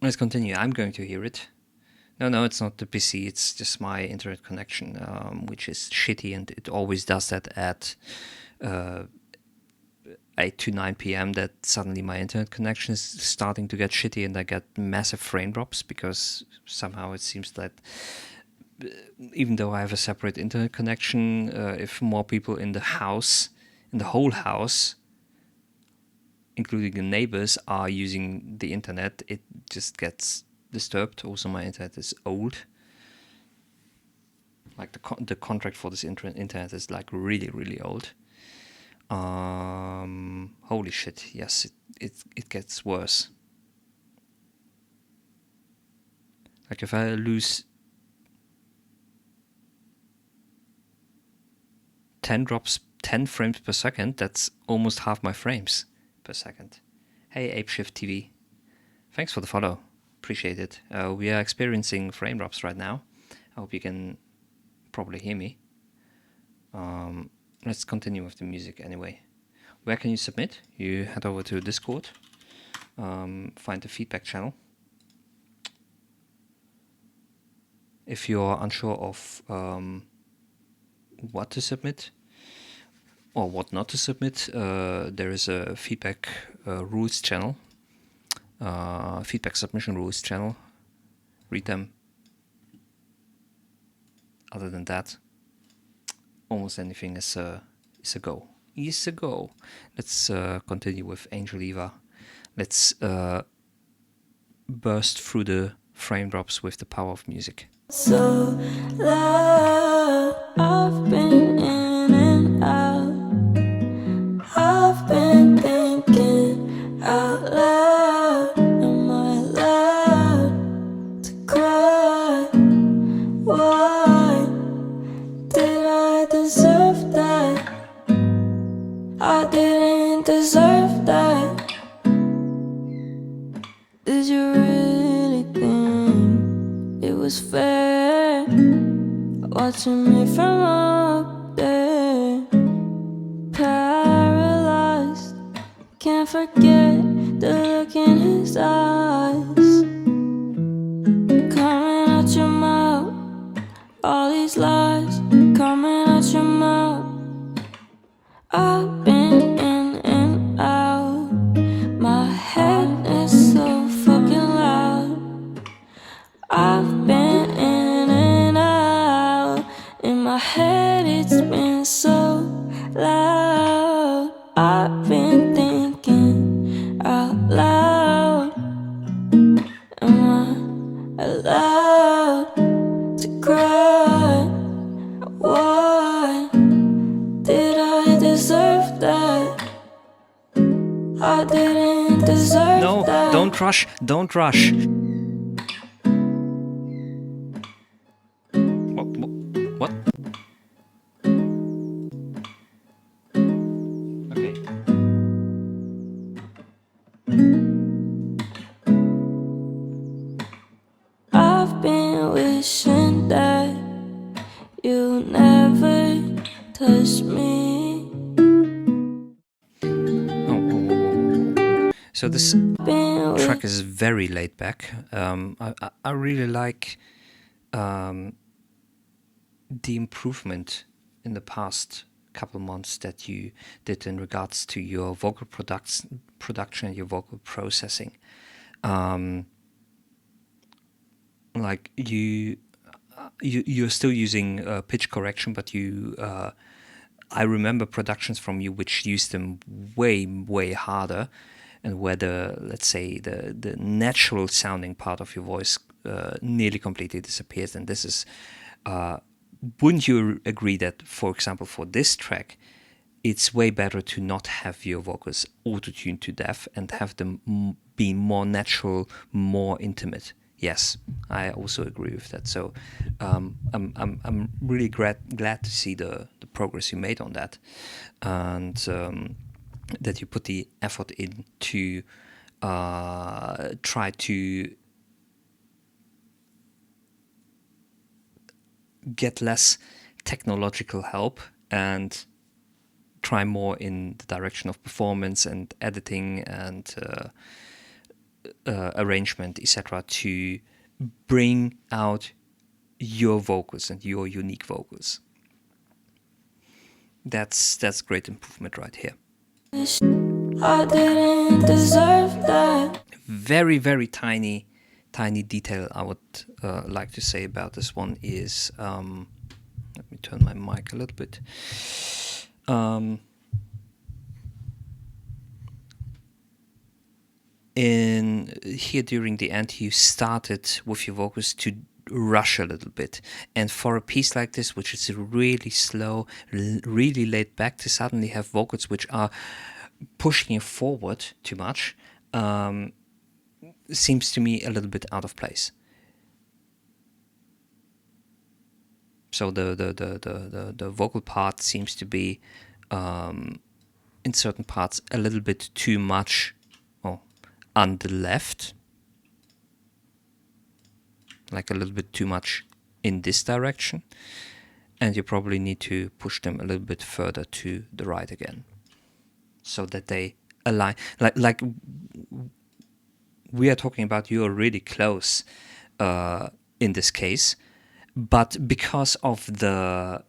Let's continue. I'm going to hear it. No, it's not the PC. It's just my internet connection, which is shitty, and it always does that at 8 to 9 p.m. That suddenly my internet connection is starting to get shitty, and I get massive frame drops because somehow it seems that even though I have a separate internet connection, if more people in the house, in the whole house, including the neighbors, are using the internet, it just gets disturbed. Also, my internet is old. Like the contract for this internet is like really, really old. Holy shit! Yes, it gets worse. Like if I lose 10 frames per second, that's almost half my frames per second. Hey, Apeshift TV. Thanks for the follow. Appreciate it. We are experiencing frame drops right now. I hope you can probably hear me. Let's continue with the music anyway. Where can you submit? You head over to Discord, find the feedback channel. If you're unsure of what to submit or what not to submit, there is a feedback rules channel, feedback submission rules channel. Read them. Other than that, almost anything is a go. Is a go. Let's continue with Angel Eva. Let's burst through the frame drops with the power of music. So loud, I've been in and out. I've been thinking out loud. Am I allowed to cry? Why did I deserve that? I didn't deserve that. Did you really think it was fair? Watching me from up there, paralyzed. Can't forget the look in his eyes. Coming out your mouth, all these lies coming out your mouth. I've been in and out. My head is so fucking loud. I've been in and out. In my head it's been so loud. I've been thinking out loud. Am I allowed to cry? Why did I deserve that? I didn't deserve No, that. don't rush. Don't rush. What? Okay. I've been wishing that you never touched me. So this Been track is very laid back. I really like the improvement in the past couple months that you did in regards to your vocal production and your vocal processing. Like you're still using pitch correction, but I remember productions from you which used them way harder, and where let's say the natural sounding part of your voice nearly completely disappears. And this is, wouldn't you agree that, for example, for this track, it's way better to not have your vocals auto-tuned to death and have them be more natural, more intimate? Yes, I also agree with that. So I'm really glad to see the progress you made on that, and that you put the effort in to try to get less technological help and try more in the direction of performance and editing and arrangement, etc., to bring out your vocals and your unique vocals. That's great improvement right here. I didn't deserve that. Very tiny detail I would like to say about this one is, let me turn my mic a little bit. In here during the end, you started with your vocals to rush a little bit, and for a piece like this, which is really slow, really laid back, to suddenly have vocals which are pushing you forward too much, seems to me a little bit out of place. So the vocal part seems to be in certain parts a little bit too much. Oh, on the left, like a little bit too much in this direction, and you probably need to push them a little bit further to the right again, so that they align. Like we are talking about, you are really close in this case, but because of the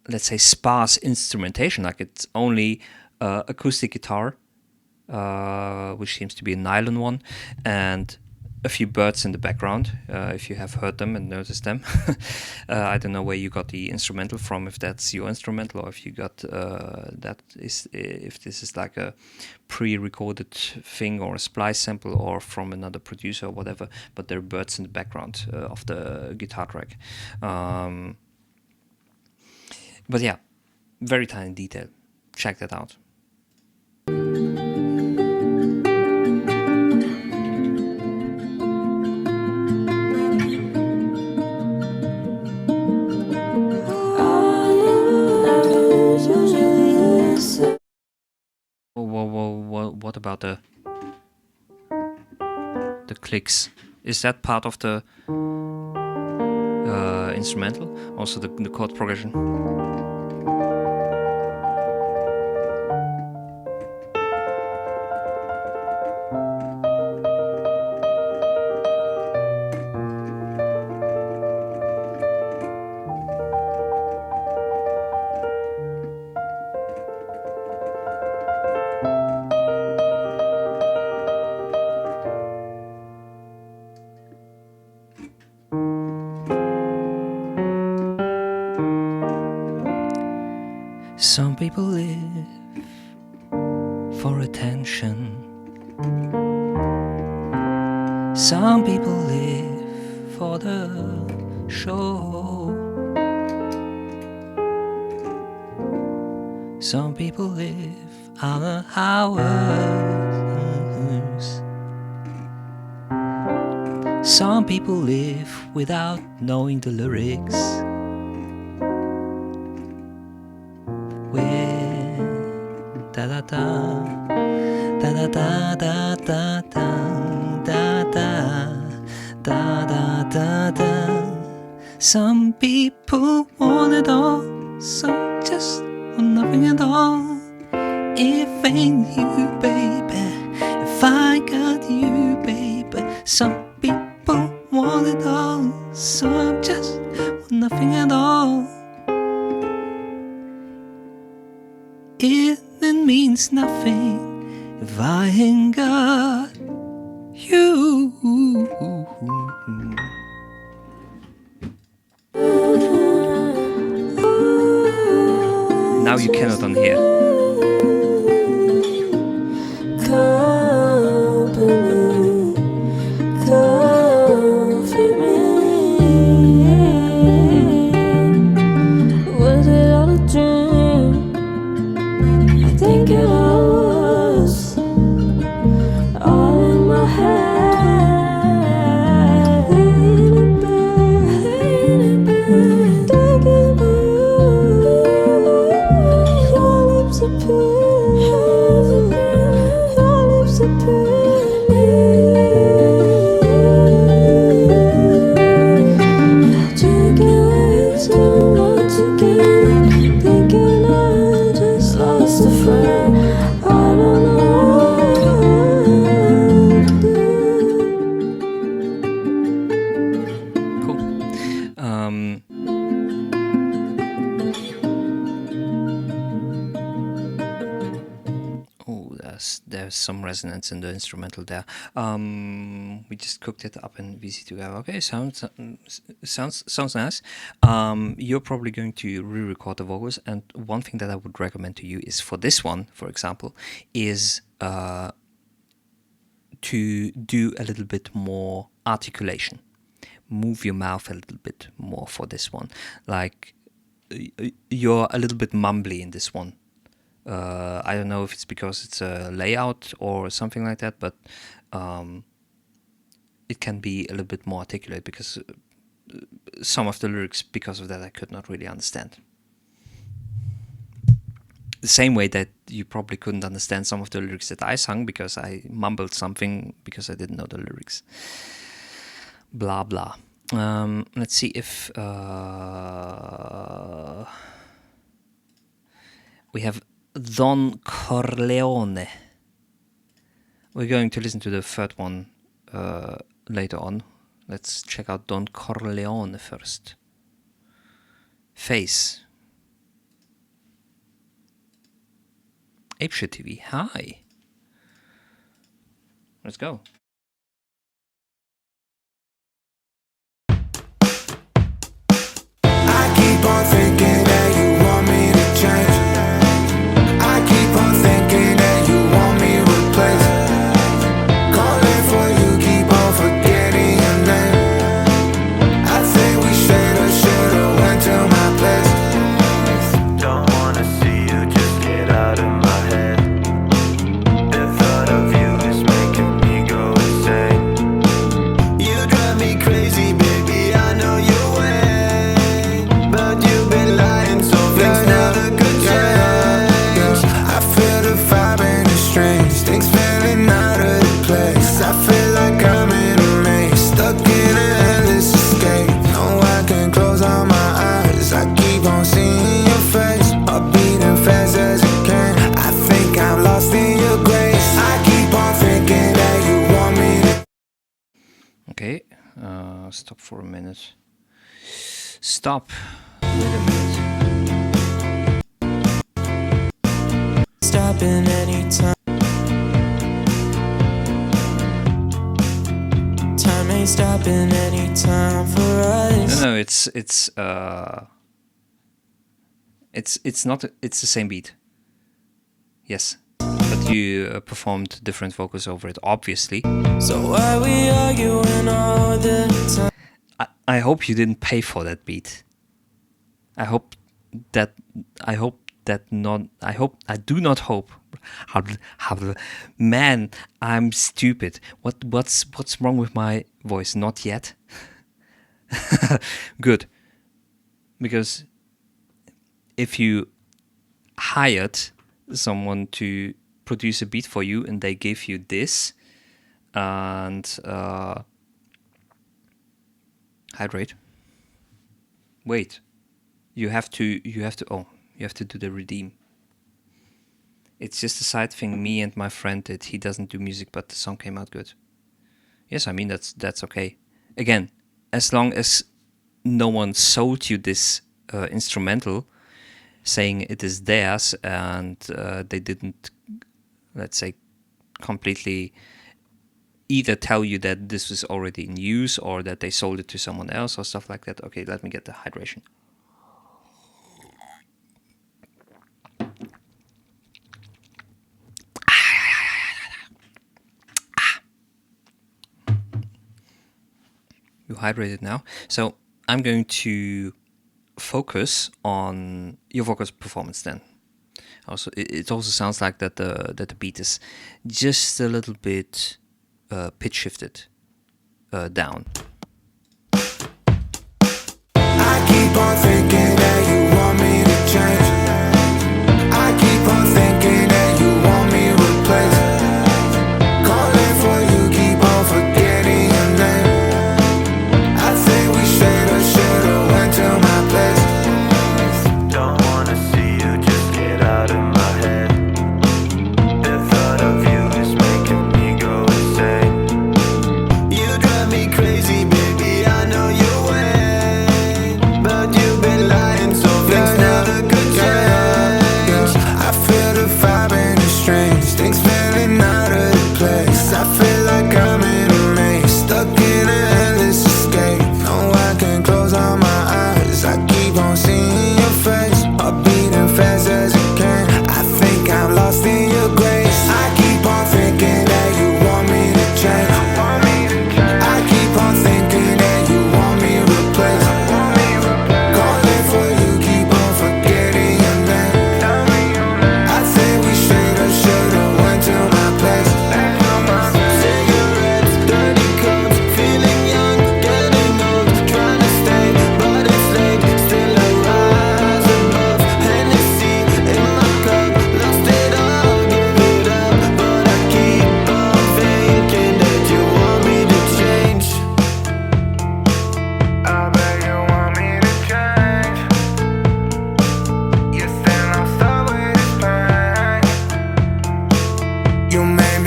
let's say sparse instrumentation, like it's only acoustic guitar, which seems to be a nylon one, and a few birds in the background, if you have heard them and noticed them. I don't know where you got the instrumental from, if that's your instrumental, or if you got if this is like a pre-recorded thing or a splice sample or from another producer or whatever, but there are birds in the background of the guitar track. But yeah, very tiny detail. Check that out. What about the clicks? Is that part of the instrumental? Also the chord progression? Some people live for attention. Some people live for the show. Some people live on hours. Some people live without knowing the lyrics. Da da da da da da da da da da da da da da. Some people want it all, some just want nothing at all. If ain't you, baby, if I got you, baby. Some people want it all, some just want nothing at all. It means nothing if I ain't got you. Now you cannot unhear. Was it all a dream? I think it was all in my head. Ain't it bad, thinking about you. Your lips are pale, your lips are pale. Drinking way too much again, thinking I just lost a friend. I don't know what to do. Cool. Oh, there's some resonance in the instrumental there. We just cooked it up in VC together. Okay, sounds nice. You're probably going to re-record the vocals, and one thing that I would recommend to you is, for this one, for example, is to do a little bit more articulation. Move your mouth a little bit more for this one. Like, you're a little bit mumbly in this one. I don't know if it's because it's a layout or something like that, but it can be a little bit more articulate, because some of the lyrics, because of that, I could not really understand. the same way that you probably couldn't understand some of the lyrics that I sung because I mumbled something because I didn't know the lyrics. Blah blah. Let's see if we have Don Corleone. We're going to listen to the third one later on. Let's check out Don Corleone first. Face. Apeshit TV, hi. Let's go. I keep on thinking that you want me to change. I keep on thinking that you want me replaced. Calling for you, keep on forgetting your name. I think we should've went to my place. Don't wanna see you, just get out of my head. The thought of you is making me go insane. You drive me crazy, baby, I know you ain't. But you've been lying, so things never could change. I feel the vibe and it's strange. Things feeling out of the place. I feel like I'm in a maze, stuck in an endless escape. No, I can close all my eyes. I keep on seeing your face, a beating fast as it can. I think I'm lost in your grace. I keep on thinking that you want me to. Okay, stop for a minute. Stop. Wait a minute. Stopping anytime. Time ain't stopping anytime for us. No, it's not. It's the same beat. Yes, but you performed different vocals over it, obviously. So why we arguing all the time? I hope you didn't pay for that beat. I do not hope. Man, I'm stupid. What's wrong with my voice? Not yet. Good. Because if you hired someone to produce a beat for you and they give you this and hydrate. Wait. You have to do the redeem. It's just a side thing me and my friend did. He doesn't do music, but the song came out good. Yes, I mean that's okay. Again, as long as no one sold you this instrumental saying it is theirs and they didn't, let's say, completely either tell you that this was already in use or that they sold it to someone else or stuff like that. Okay, let me get the hydration. You hydrated now. So I'm going to focus on your vocal performance then. Also, it also sounds like that the beat is just a little bit pitch shifted down. I keep on thinking that you want me to change. I keep on thinking that you want me replaced. Calling for you, keep on forgetting your name. I think we should've went to my place. Don't wanna see you, just get out of my head. The thought of you is making me go insane. You drive me crazy, baby, I know you ain't. But you've been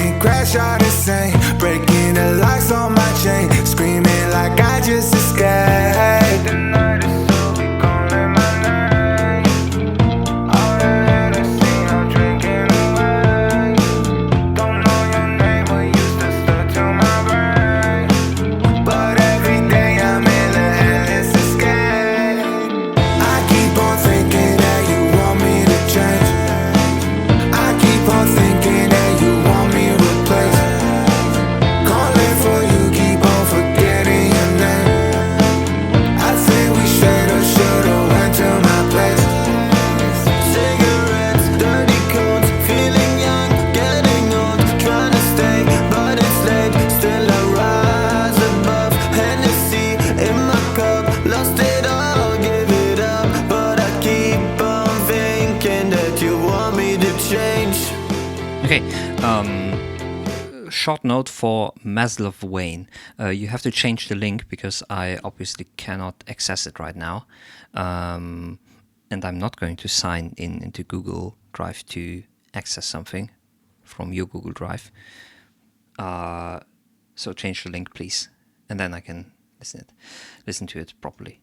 me crash all the same. Breaking the locks on my chain, screaming like I just escaped. The night is so we calling my name. All the Hennessy I'm drinking away. Don't know your name, but you still stuck to my brain. But every day I'm in a endless escape. I keep on thinking that you want me to change. I keep on thinking that you want me replaced. Calling for you, keep on forgetting your name. I think we should've went to my place. Cigarettes, dirty coats, feeling young, getting old, trying to stay, but it's late. Still I rise above Hennessy in my cup. Lost it all, give it up, but I keep on thinking that you want me to change. Okay, short note for Maslov Wayne. You have to change the link because I obviously cannot access it right now. And I'm not going to sign into Google Drive to access something from your Google Drive. So change the link, please. And then I can listen to it properly.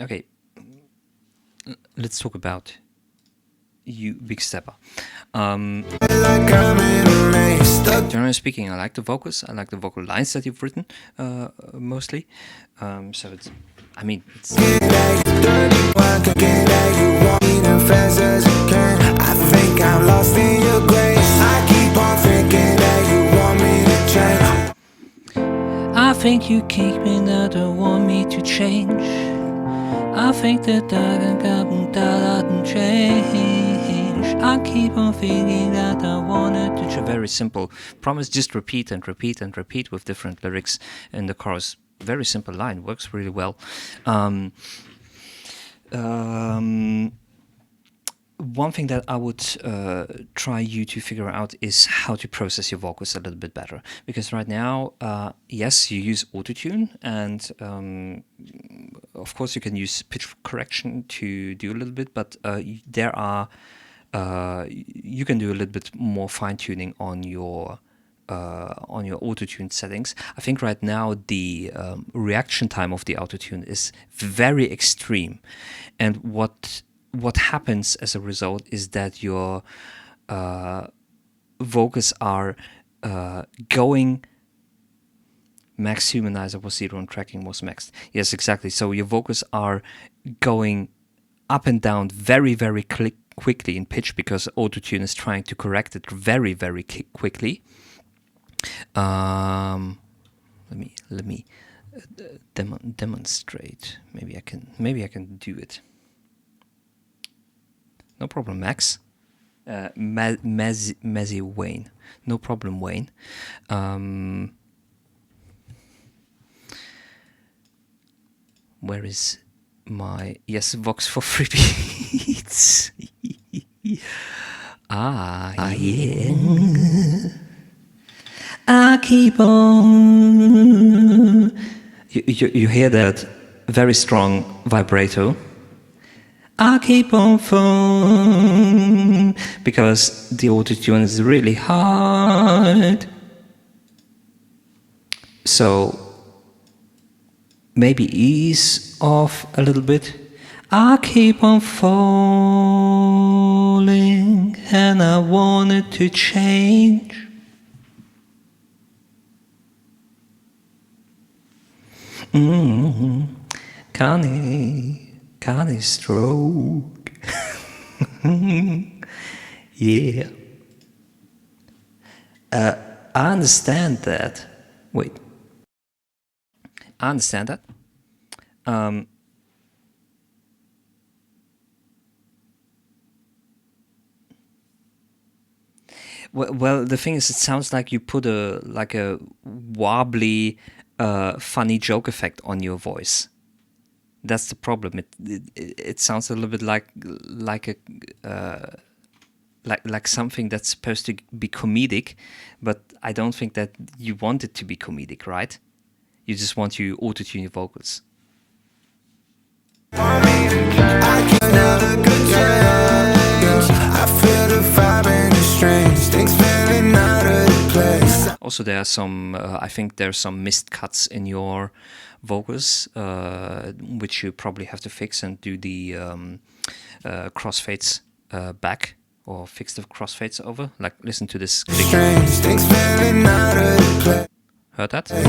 Okay, let's talk about you, Big Stepper. Generally speaking, I like the vocals. I like the vocal lines that you've written, mostly. So it's, I mean, it's. I think I'm lost in your grace. I keep on thinking that you want me to change. I think you kick me now, don't want me to change. I think that I can change. I keep on thinking that I wanted to change. Very simple promise, just repeat and repeat and repeat with different lyrics in the chorus. Very simple line, works really well. One thing that I would try you to figure out is how to process your vocals a little bit better. Because right now, yes, you use autotune, and of course you can use pitch correction to do a little bit, but there are you can do a little bit more fine tuning on your autotune settings. I think right now the reaction time of the autotune is very extreme, and what happens as a result is that your vocals are going. Max Humanizer was 0 and tracking was maxed. Yes, exactly. So your vocals are going up and down very, very quickly in pitch because autotune is trying to correct it very, very quickly. Let me demonstrate. Maybe I can do it. No problem, Max. Mazzy Wayne. No problem, Wayne. Where is my... Yes, Vox for free beats. Yeah. I keep on... You hear that very strong vibrato? I keep on falling because the autotune is really hard. So maybe ease off a little bit. I keep on falling and I wanted to change. Connie stroke. Yeah. I understand that. Wait. I understand that. Well, the thing is, it sounds like you put a wobbly, funny joke effect on your voice. That's the problem. It sounds a little bit like something that's supposed to be comedic, but I don't think that you want it to be comedic, right? You just want to auto-tune your vocals. I feel the Also, there are some. I think there's some missed cuts in your vocals, which you probably have to fix and do the crossfades back, or fix the crossfades over. Like, listen to this click. Strange things feeling out of place. Heard that? I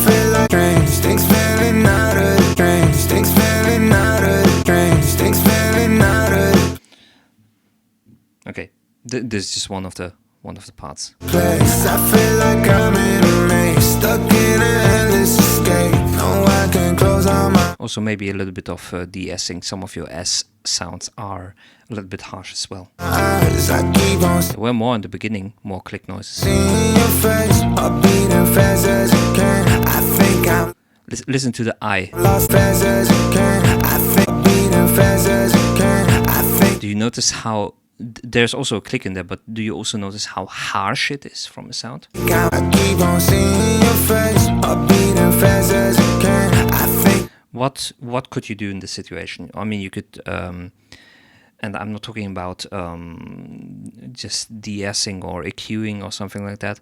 feel like strange things feeling out of strange things feeling out of strange things feeling out of Okay, this is just one of the parts. place. I feel like I'm in a maze, stuck in a endless escape. No, I can close all my Also, maybe a little bit of de-essing. Some of your S sounds are a little bit harsh as well. eyes. I keep on There were more in the beginning, more click noises. seeing your face, I'll beat as fast as you can. I think I'm Listen to the I. lost fast as you can. I think I'll beat as fast as you can. I think Do you notice how there's also a click in there, but do you also notice how harsh it is from the sound? I keep on seeing your face, I'll beat as fast as you can. I think What could you do in this situation? I mean, you could, and I'm not talking about just de-essing or EQing or something like that.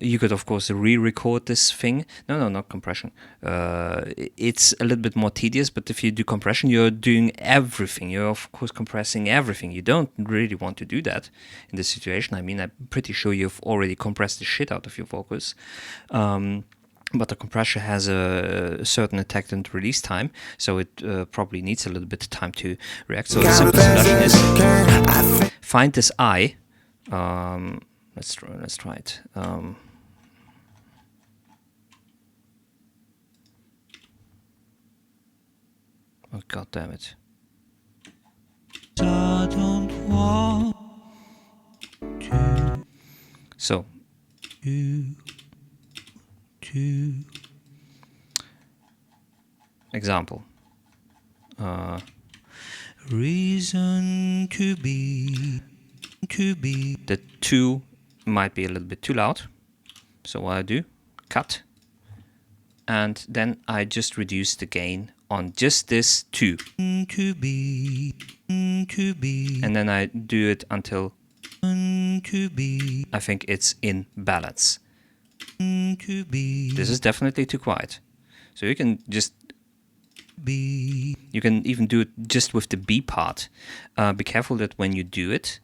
You could, of course, re-record this thing. No, not compression. It's a little bit more tedious, but if you do compression, you're doing everything. You're, of course, compressing everything. You don't really want to do that in this situation. I mean, I'm pretty sure you've already compressed the shit out of your vocals. But the compressor has a certain attack and release time, so it probably needs a little bit of time to react. So the simple solution is find this I. Let's try it. Oh, God damn it! So. Example. Reason to be. The 2 might be a little bit too loud. So what I do, cut. And then I just reduce the gain on just this 2. And then I do it until I think it's in balance. This is definitely too quiet. So you can just you can even do it just with the B part. Be careful that when you do it,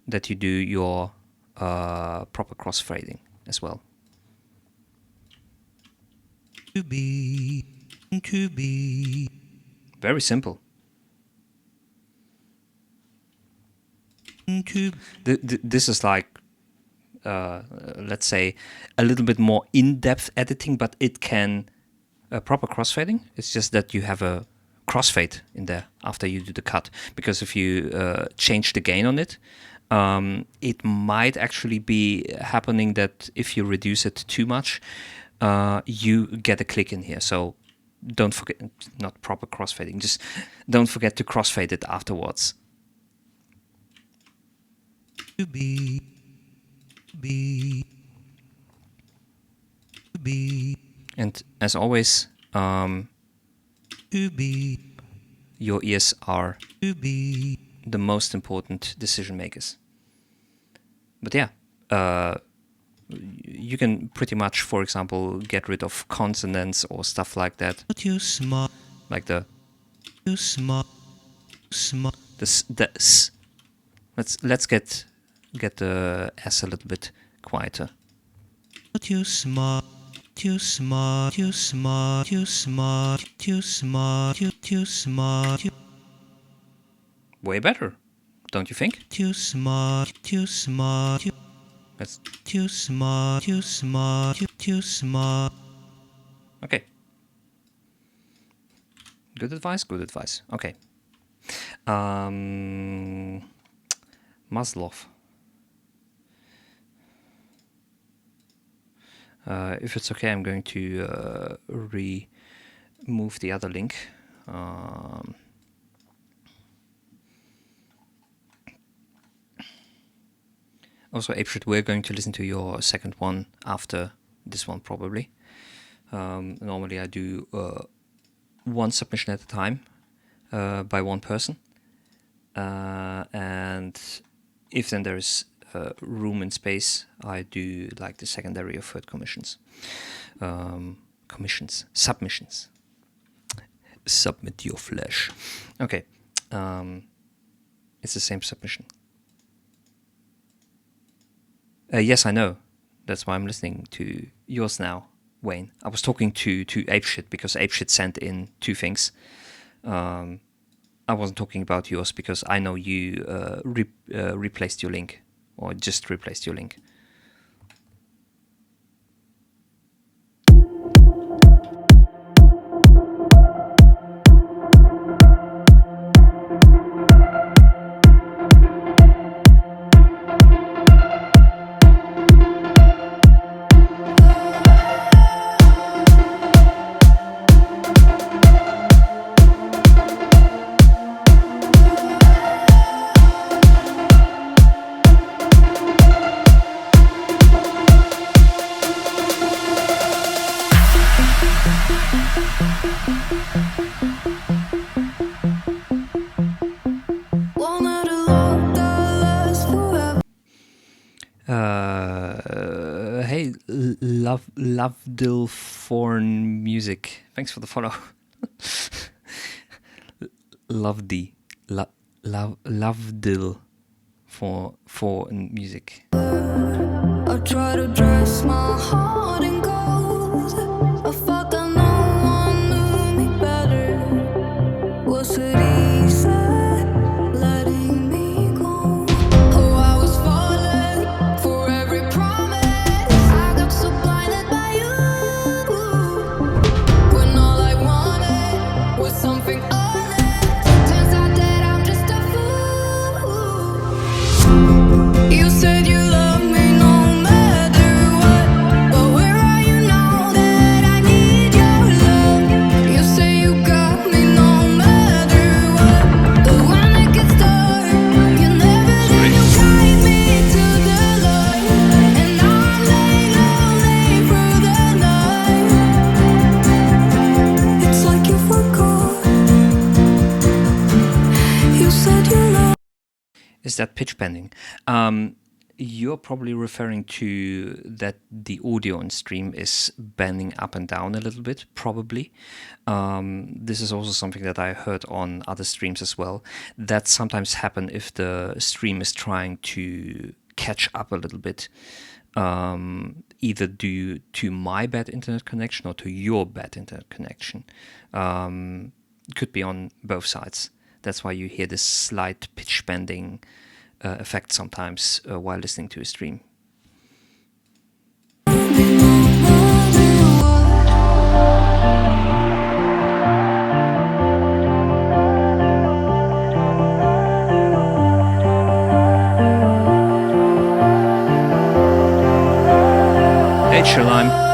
that you do your proper crossfading as well. Very simple. This is like, let's say, a little bit more in-depth editing, but it can proper crossfading. It's just that you have a crossfade in there after you do the cut, because if you change the gain on it, it might actually be happening that if you reduce it too much, you get a click in here. So don't forget, not proper crossfading, just don't forget to crossfade it afterwards. And as always, your ears are the most important decision makers. But yeah, you can pretty much, for example, get rid of consonants or stuff like that. Like the S. Let's get the S a little bit quieter. Too smart, too smart, too smart, too smart, too smart, too smart. Way better, don't you think? Too smart, too smart. That's too smart, too smart, too smart. Okay. Good advice, good advice. Okay. Maslov. If it's okay, I'm going to remove the other link. Also, Apeshit, we're going to listen to your second one after this one, probably. Normally I do one submission at a time by one person. And if then there's room and space, I do like the secondary or third commissions. Submissions. Submit your flesh. Okay. It's the same submission. Yes, I know. That's why I'm listening to yours now, Wayne. I was talking to Apeshit because Apeshit sent in 2 things. I wasn't talking about yours because I know you replaced your link, or just replaced your link. Hey, Lovedil Forn Music. Thanks for the follow. Lovedil for Music. I try to dress my heart in gold. I thought that no one knew me better. Was it easy letting me go? Oh, I was falling for every promise. I got so blinded by you. When all I wanted was something honest. Turns out that I'm just a fool. You said you love me no matter what, but where are you now that I need your love? You say you got me no matter what, but when it gets dark, you never let you guide me to the light, and now I'm laying lonely through the night. It's like you forgot. You said you love. Is that pitch bending? You're probably referring to that the audio on stream is bending up and down a little bit, probably. This is also something that I heard on other streams as well. That sometimes happen if the stream is trying to catch up a little bit, either due to my bad internet connection or to your bad internet connection. Could be on both sides. That's why you hear this slight pitch bending effect sometimes while listening to a stream. Hey, Shalime.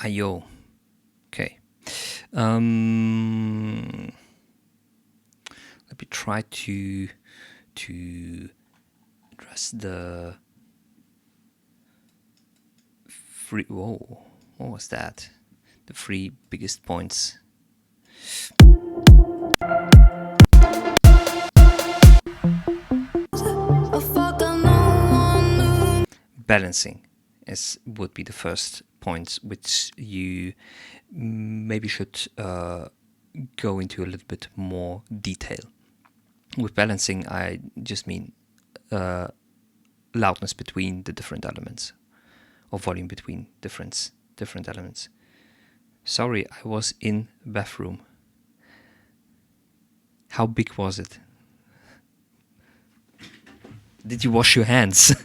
Ayo. Okay. Let me try to address the three. Whoa, what was that? The three biggest points. Balancing would be the first point, which you maybe should go into a little bit more detail. With balancing, I just mean loudness between the different elements, or volume between different elements. Sorry, I was in bathroom. How big was it? Did you wash your hands?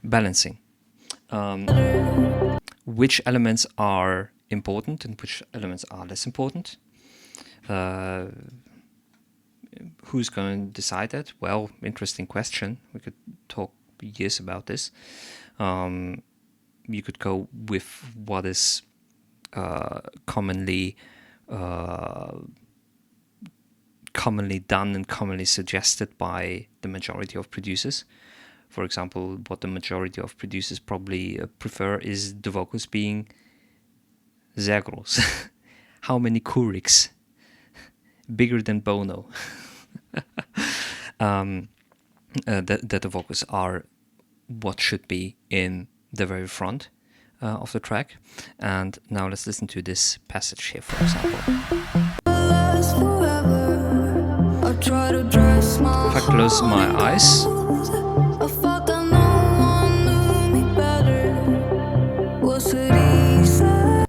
Balancing. Which elements are important and which elements are less important? Who's going to decide that? Well, interesting question. We could talk years about this. You could go with what is commonly done and commonly suggested by the majority of producers. For example, what the majority of producers probably prefer is the vocals being sehr groß. How many Kuriks? Bigger than Bono. That the vocals are what should be in the very front of the track. And now let's listen to this passage here, for example. If I close my eyes,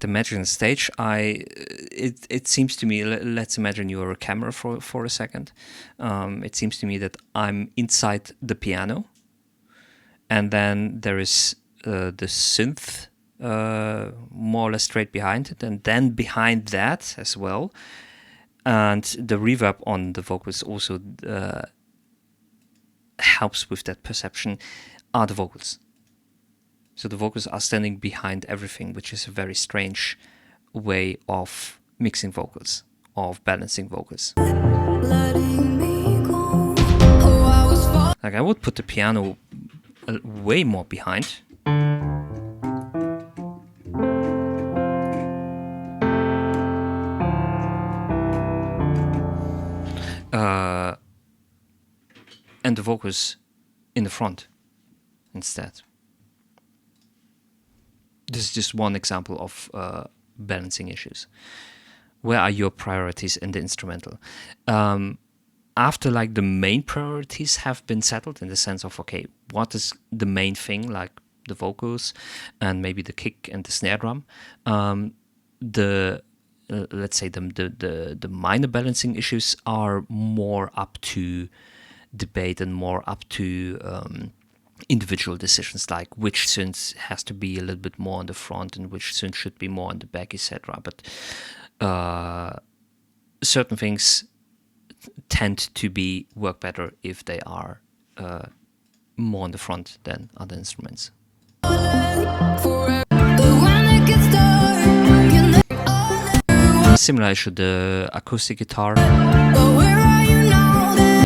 imagine stage. It seems to me. Let's imagine you are a camera for a second. It seems to me that I'm inside the piano, and then there is the synth more or less straight behind it, and then behind that as well, and the reverb on the vocals also helps with that perception. Are the vocals. So the vocals are standing behind everything, which is a very strange way of mixing vocals, of balancing vocals. Like I would put the piano way more behind. And the vocals in the front instead. This is just one example of balancing issues. Where are your priorities in the instrumental? After like the main priorities have been settled in the sense of, okay, what is the main thing, like the vocals and maybe the kick and the snare drum, let's say the minor balancing issues are more up to debate and more up to individual decisions, like which synth has to be a little bit more on the front and which synth should be more on the back, etc. But certain things tend to work better if they are more on the front than other instruments. Similar issue, the acoustic guitar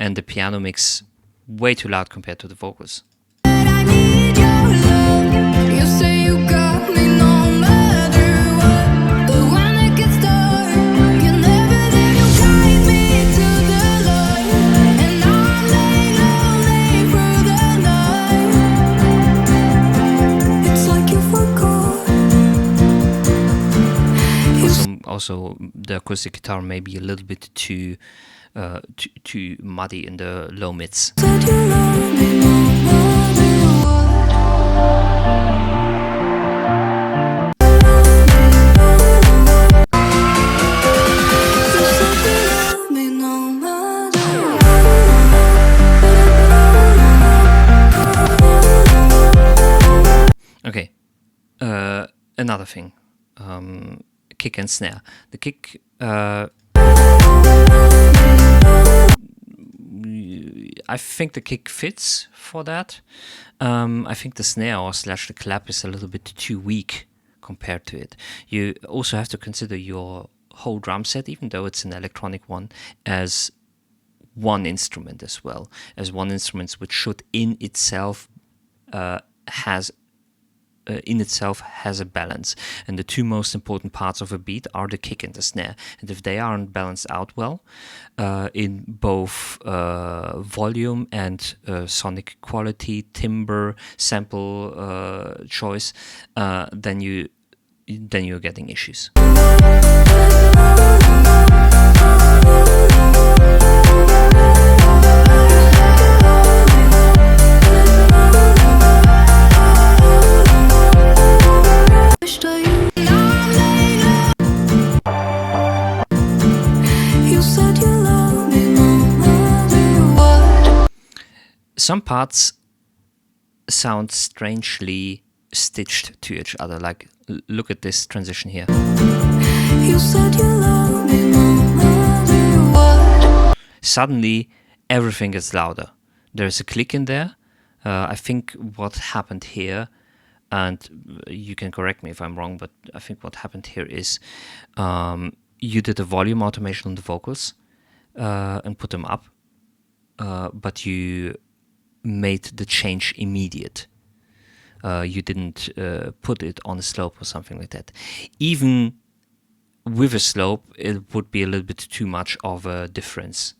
and the piano mix way too loud compared to the vocals. Also, the acoustic guitar may be a little bit too muddy in the low mids. Okay, another thing. Kick and snare. The kick I think the kick fits for that. I think the snare or slash the clap is a little bit too weak compared to it. You also have to consider your whole drum set, even though it's an electronic one, as one instrument as well, as one instrument which should in itself has a balance. And the two most important parts of a beat are the kick and the snare. And if they aren't balanced out well in both volume and sonic quality, timbre, sample choice, then you're getting issues. Some parts sound strangely stitched to each other. Like, look at this transition here. You said you love me no matter what. Suddenly, everything gets louder. There's a click in there. I think what happened here, and you can correct me if I'm wrong, but I think what happened here is you did a volume automation on the vocals and put them up, but you made the change immediate. You didn't put it on a slope or something like that. Even with a slope, it would be a little bit too much of a difference.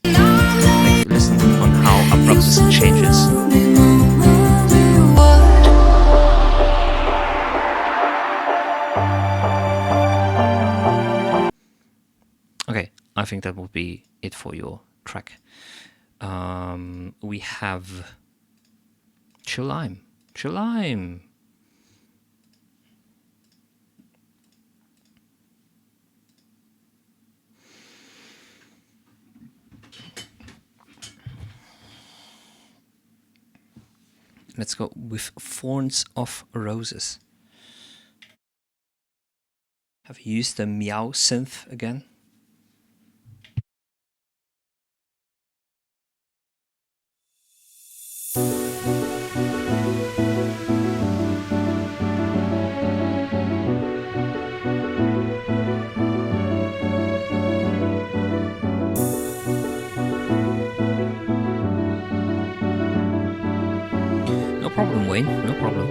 Like, listen on how abrupt this changes. Okay, I think that would be it for your track. We have Chillime. Chillime. Let's go with Thorns of Roses. Have you used the meow synth again? No problem, Wayne, no problem.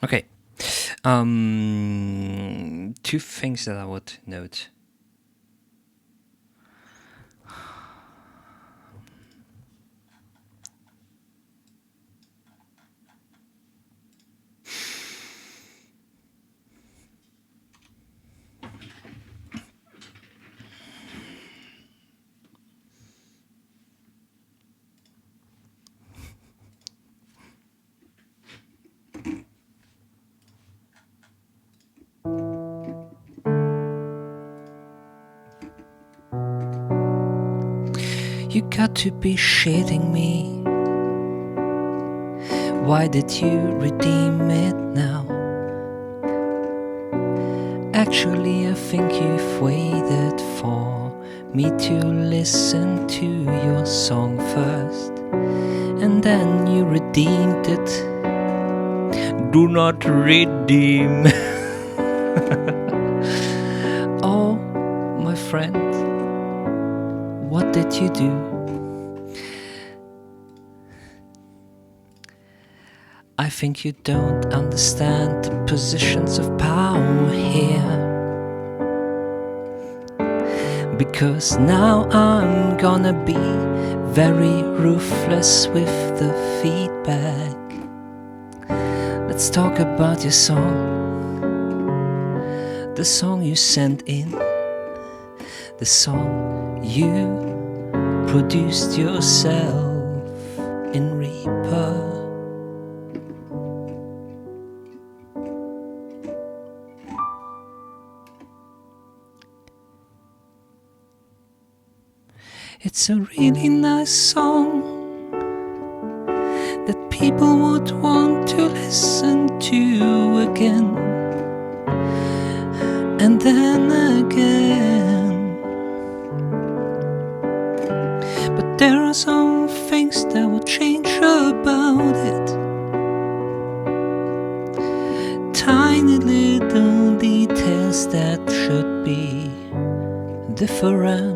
Okay. Two things that I would note. You got to be shitting me. Why did you redeem it now? Actually, I think you've waited for me to listen to your song first, and then you redeemed it. Do not redeem. Oh, my friend, what did you do? I think you don't understand the positions of power here. Because now I'm gonna be very ruthless with the feedback. Let's talk about your song. The song you sent in. The song you produced yourself in Reaper. It's a really nice song that people would want to listen to again and then again. But there are some things that will change about it. Tiny little details that should be different.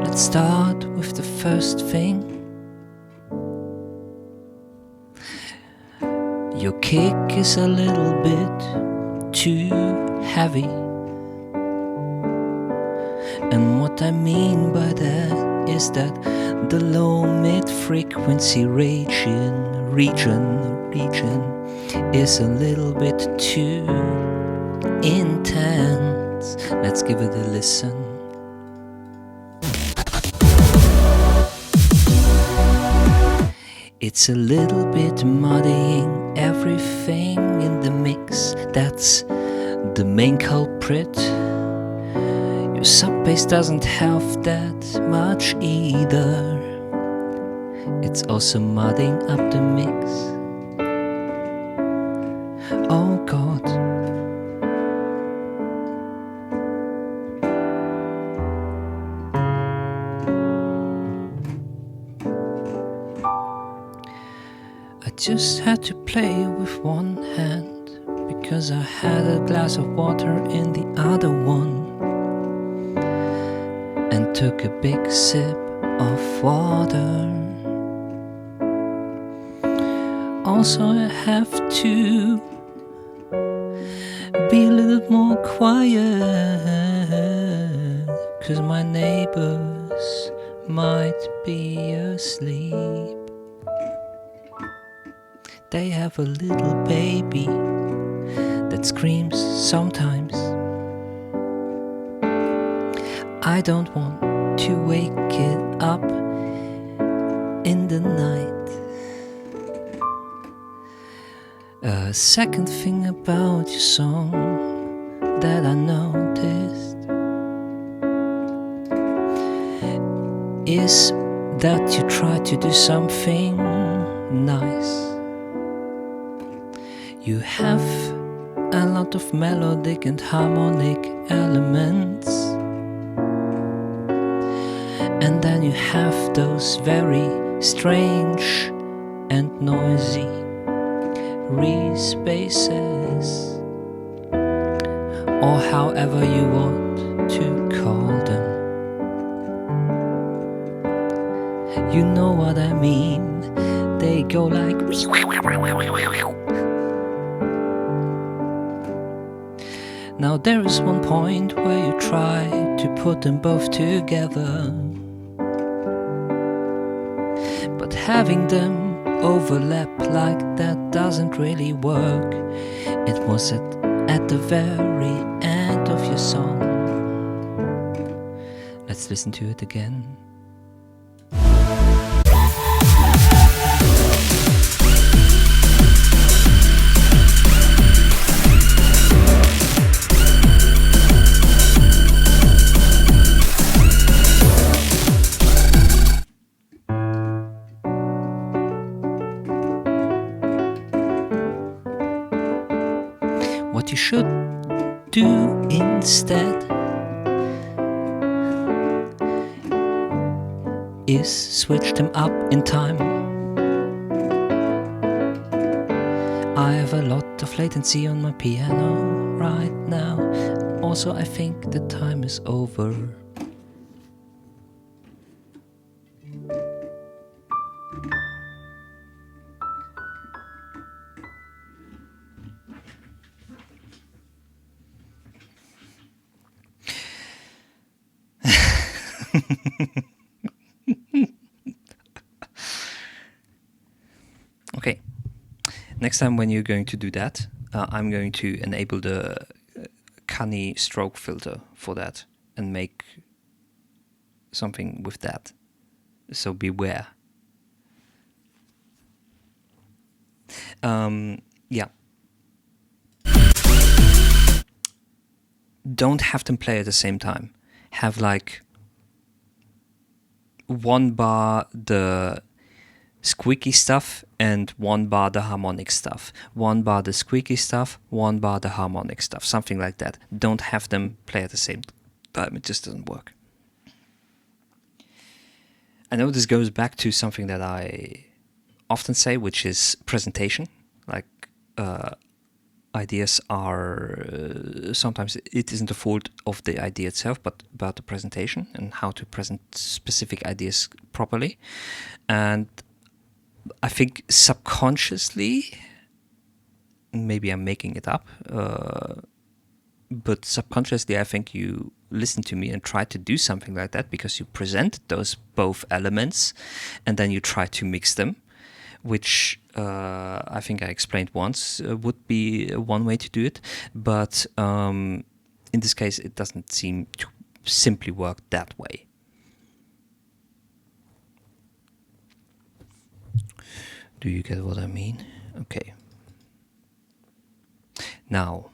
Let's start with the first thing. Your kick is a little bit too heavy. And what I mean by that is that the low mid-frequency region is a little bit too intense. Let's give it a listen. It's a little bit muddying everything in the mix. That's the main culprit. Your sub bass doesn't have that much either. It's also mudding up the mix. Oh God. I just had to play with one hand because I had a glass of water in the other one, and took a big sip of water. Also, I have to be a little more quiet, 'cause my neighbors might be asleep. They have a little baby that screams sometimes. I don't want to wake it up in the night. A second thing about your song that I noticed is that you try to do something nice. You have a lot of melodic and harmonic elements, and then you have those very strange and noisy respaces, or however you want to call them. You know what I mean? They go like. Now there is one point where you try to put them both together, but having them overlap like that doesn't really work. It was at the very end of your song. Let's listen to it again. What you should do instead is switch them up in time. I have a lot of latency on my piano right now. Also, I think the time is over. Okay, next time when you're going to do that, I'm going to enable the canny stroke filter for that and make something with that. So beware. Yeah. Don't have them play at the same time. Have like one bar the squeaky stuff and one bar the harmonic stuff. One bar the squeaky stuff, one bar the harmonic stuff. Something like that. Don't have them play at the same time. It just doesn't work. I know this goes back to something that I often say, which is presentation. Like ideas are sometimes it isn't the fault of the idea itself, but about the presentation and how to present specific ideas properly. And I think subconsciously, maybe I'm making it up, but subconsciously I think you listen to me and try to do something like that because you present those both elements and then you try to mix them, which I think I explained once would be one way to do it. But in this case, it doesn't seem to simply work that way. Do you get what I mean? Okay. Now,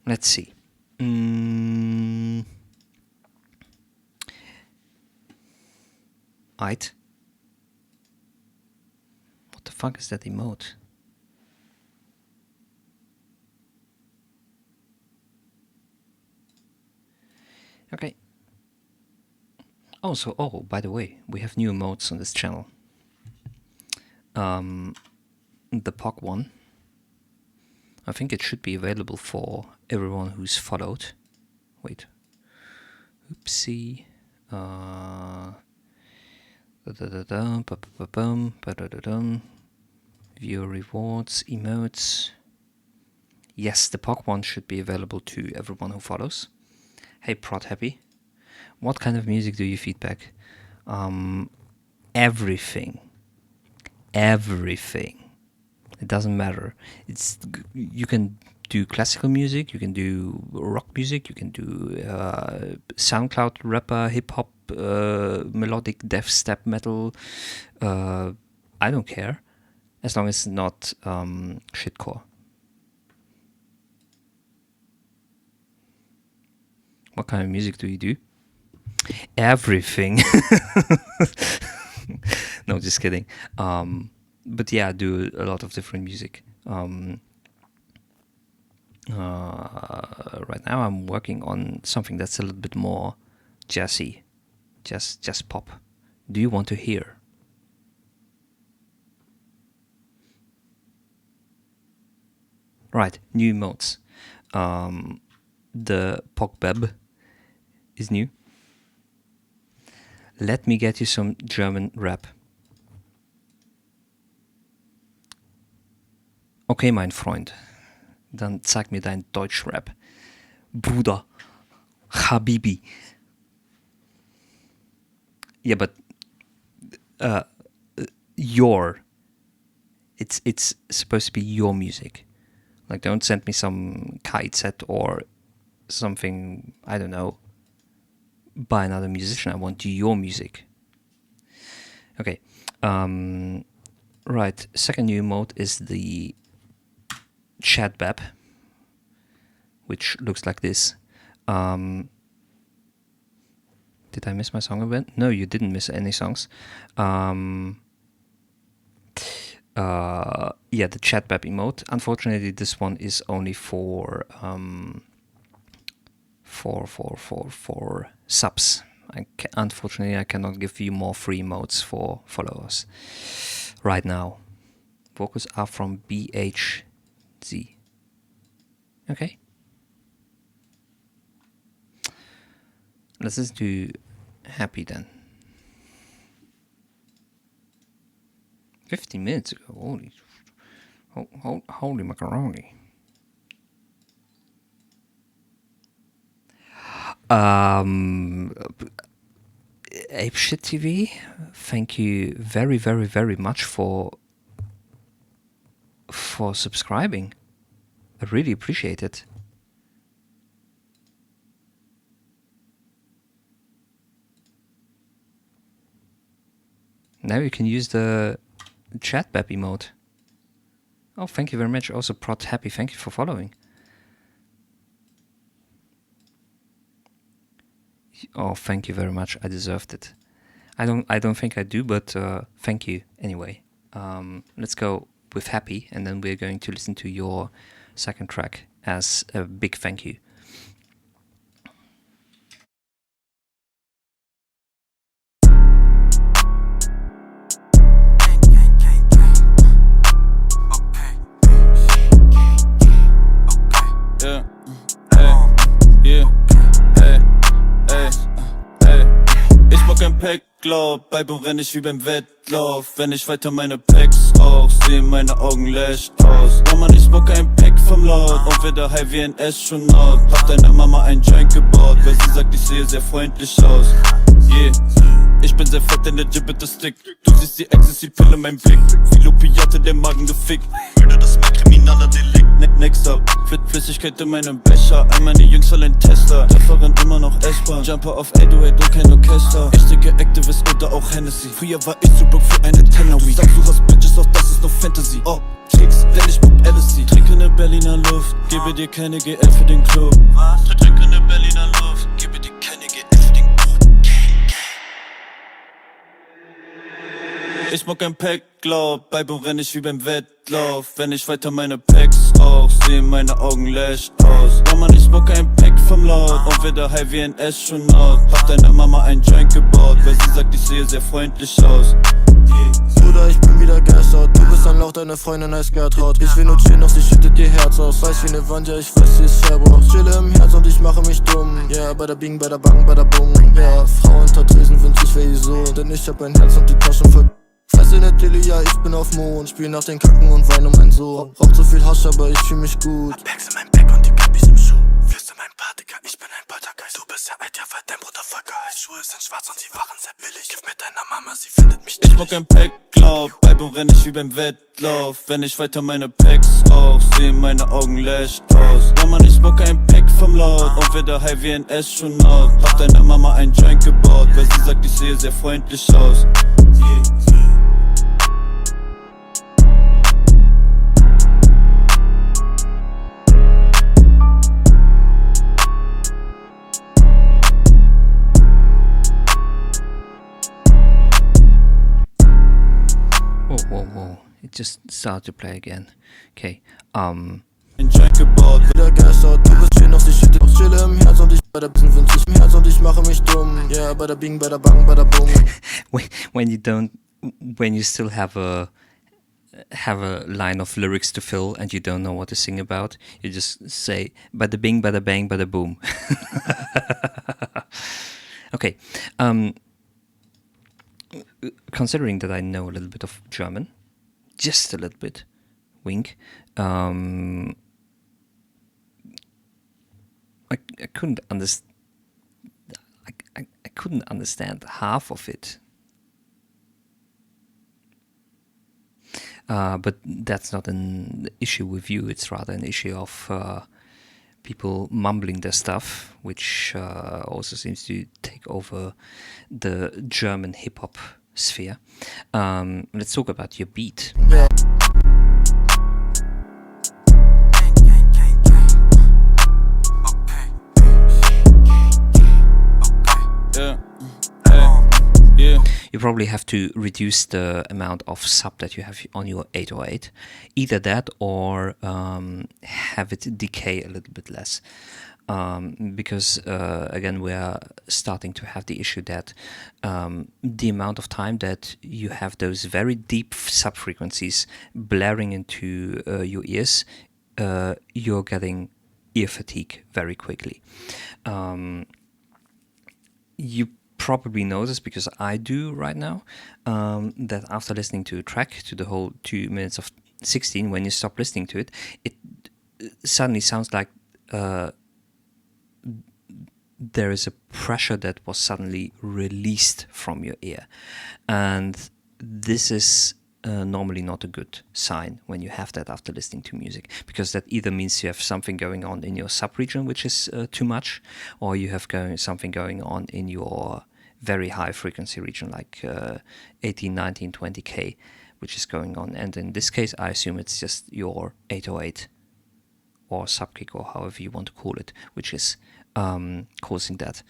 let's see. What the fuck is that emote? Okay. Also, by the way, we have new emotes on this channel. The POC one. I think it should be available for everyone who's followed. Wait. Oopsie. Viewer rewards, emotes. Yes, the POC one should be available to everyone who follows. Hey Prod Happy, what kind of music do you feedback? Everything. It doesn't matter. You can do classical music, you can do rock music, you can do SoundCloud rapper, hip hop, melodic death step metal. I don't care, as long as it's not shitcore. What kind of music do you do? Everything. No, just kidding. But yeah, I do a lot of different music. Right now I'm working on something that's a little bit more jazzy, jazz pop. Do you want to hear? Right, new modes. The Pogbeb is new. Let me get you some German rap. Okay, mein Freund. Dann zeig mir dein Deutschrap. Bruder. Habibi. Yeah, but your. It's supposed to be your music. Like, don't send me some kite set or something, I don't know, by another musician. I want your music. Okay. Right. Second new mode is the chat bab, which looks like this. Did I miss my song event? No, you didn't miss any songs. Yeah, the chat bab emote. Unfortunately, this one is only for subs. Unfortunately, I cannot give you more free emotes for followers right now. Vocals are from BHZ. Okay. Let's just do Happy then. 15 minutes ago. Holy macaroni. Apeshit TV, thank you very, very, very much for subscribing. I really appreciate it. Now you can use the chat bab emote. Oh, thank you very much. Also, Prot Happy, thank you for following. Oh, thank you very much. I deserved it. I don't think I do, but thank you anyway. Let's go with Happy, and then we're going to listen to your second track as a big thank you. Packglaub, bleib und renn ich wie beim Wettlauf. Wenn ich weiter meine Packs rauch, sehen meine Augen leicht aus. Mama, ich smoke ein Pack vom Lord und werde high wie ein Astronaut. Hab deiner Mama ein Joint gebaut, weil sie sagt, ich sehe sehr freundlich aus. Yeah. Ich bin sehr fett, denn der Gibbet ist dick. Du siehst die Ecstasy-Pille in meinem Blick. Viel Opiate, der Magen gefickt. Würde das mein kriminaler Delikt. Next up, Flüssigkeit in meinem Becher. All meine Jungs voll ein Tester. Trefferin immer noch essbar. Jumper auf 808 und kein Orchester. Richtige Activist oder auch Hennessy. Früher war ich zu broke für eine Tenner Week. Sagst du hast Bitches, doch das ist noch Fantasy. Oh, Tricks, denn ich pop LSD. Trinke ne Berliner Luft, gebe dir keine GL für den Club. Was? Trinke ne Berliner Luft, gebe dir keine GL für den Club. Ich smoke ein Pack, glaub, bleib und renn ich wie beim Wettlauf. Wenn ich weiter meine Packs rauch, sehen meine Augen leicht aus. Mama, ich smoke ein Pack vom Lord und werde high wie ein Astronaut. Hab deiner Mama ein Joint gebaut, weil sie sagt, ich sehe sehr freundlich aus. Bruder, ich bin wieder geistert. Du bist ein Lauch, deine Freundin heißt Gertraud. Ich will nur chillen, doch sie schüttet ihr Herz aus. Weiß wie ne Wand, ja, ich weiß, sie ist Färber. Chille im Herz und ich mache mich dumm. Ja, bei der Bing, bei der Bang, bei der Bung. Ja, Frau unter Tresen wünsch ich wär ihr Sohn. Denn ich hab ein Herz und die Taschen voll. Fresse ne Tilly, ja, ich bin auf Mond. Spiel nach den Kacken und wein um meinen Sohn. Rauch zu viel Hasch, aber ich fühl mich gut. Hab Packs in meinem Back und die Kappis im Schuh. Flüster mein Partiker, ich bin ein Poltergeist. Du bist ja alt, ja, weil dein Bruder vergeist. Schuhe sind schwarz und sie waren sehr billig. Gib mit deiner Mama, sie findet mich Ich smoke ein Pack, glaub, bleib und renn ich wie beim Wettlauf. Wenn ich weiter meine Packs rauch, sehen meine Augen leicht aus. Mama, ich smoke ein Pack vom Lord und werde high wie ein Astronaut. Hab deiner Mama ein Joint gebaut, weil sie sagt, ich sehe sehr freundlich aus. Whoa. It just started to play again. Okay. ein Joint gebaut. Wieder gestern, du bist hier noch, sie shit, ich chille im Herz und ich bei der Bissen wünsch ich im Herz und ich mache mich dumm. Ja, bei der Bing, bei der Bang, bei der Boom. When you still have a line of lyrics to fill and you don't know what to sing about, you just say bada bing, bada bang, bada boom. Okay. Considering that I know a little bit of German, just a little bit, wink. I couldn't understand. I couldn't understand half of it. But that's not an issue with you. It's rather an issue of people mumbling their stuff, which also seems to take over the German hip-hop sphere. Let's talk about your beat. Yeah. You probably have to reduce the amount of sub that you have on your 808. Either that or have it decay a little bit less. Because again, we are starting to have the issue that the amount of time that you have those very deep sub frequencies blaring into your ears, you're getting ear fatigue very quickly. You probably notice, because I do right now, that after listening to a track, to the whole 2 minutes of 16, when you stop listening to it, it suddenly sounds like there is a pressure that was suddenly released from your ear. And this is normally not a good sign when you have that after listening to music, because that either means you have something going on in your sub-region which is too much, or you have something going on in your very high frequency region, like 18, 19, 20k, which is going on. And in this case, I assume it's just your 808 or subkick, or however you want to call it, which is causing that.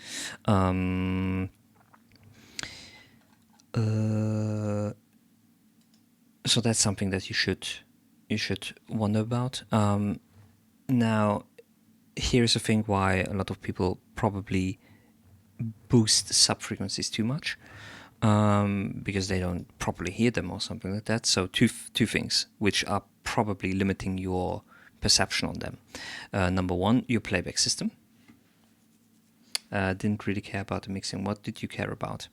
So that's something that you should wonder about. Now, here's the thing why a lot of people probably boost sub frequencies too much, because they don't properly hear them or something like that. So two things which are probably limiting your perception on them. Number one, your playback system. Didn't really care about the mixing. What did you care about?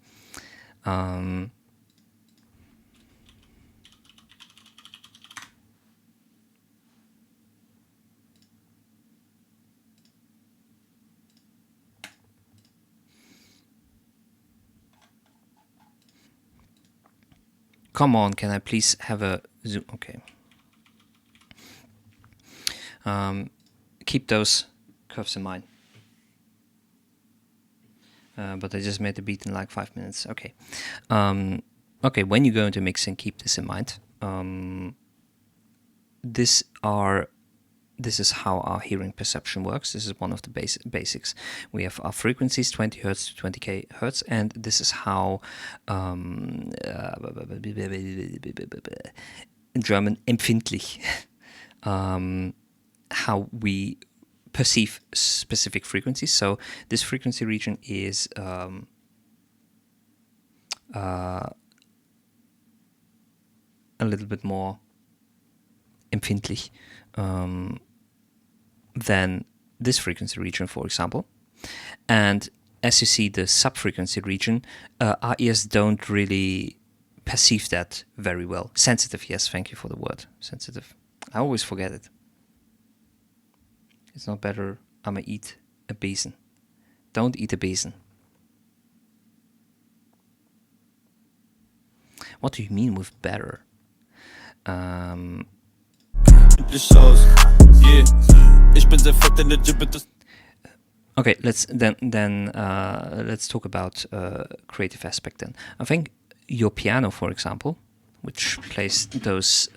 Come on, can I please have a zoom? Okay. Keep those curves in mind. But I just made the beat in like 5 minutes. Okay. Okay, when you go into mixing, keep this in mind. This is how our hearing perception works. This is one of the basics. We have our frequencies, 20 hertz to 20k hertz, and this is how in German empfindlich, how we perceive specific frequencies. So this frequency region is a little bit more empfindlich than this frequency region, for example. And as you see, the sub-frequency region, our ears don't really perceive that very well. Sensitive, yes, thank you for the word, sensitive. I always forget it. It's not better, I'ma eat a basin. Don't eat a basin. What do you mean with better? Okay, let's talk about creative aspect then. I think your piano, for example, which plays those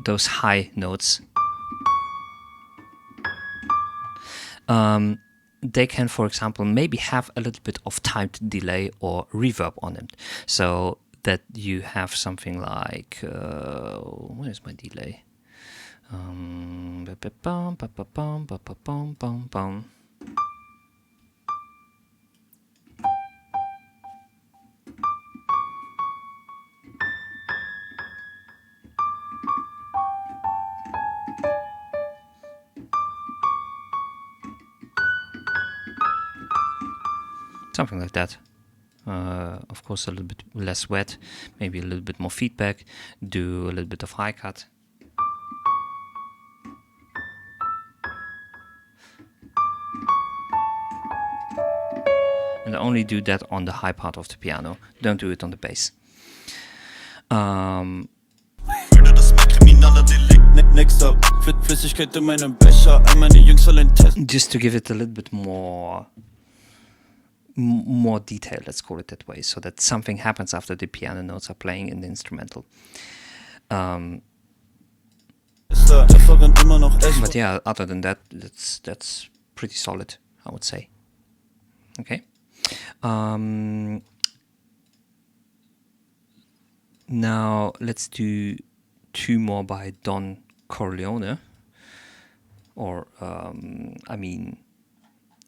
those high notes, they can, for example, maybe have a little bit of timed delay or reverb on them, so that you have something like where is my delay? Something like that. Of course, a little bit less wet, maybe a little bit more feedback, do a little bit of high cut. And only do that on the high part of the piano, don't do it on the bass. Just to give it a little bit more detail, let's call it that way, so that something happens after the piano notes are playing in the instrumental. But yeah, other than that, that's pretty solid, I would say. Okay. Now let's do 2 more by Don Corleone, or I mean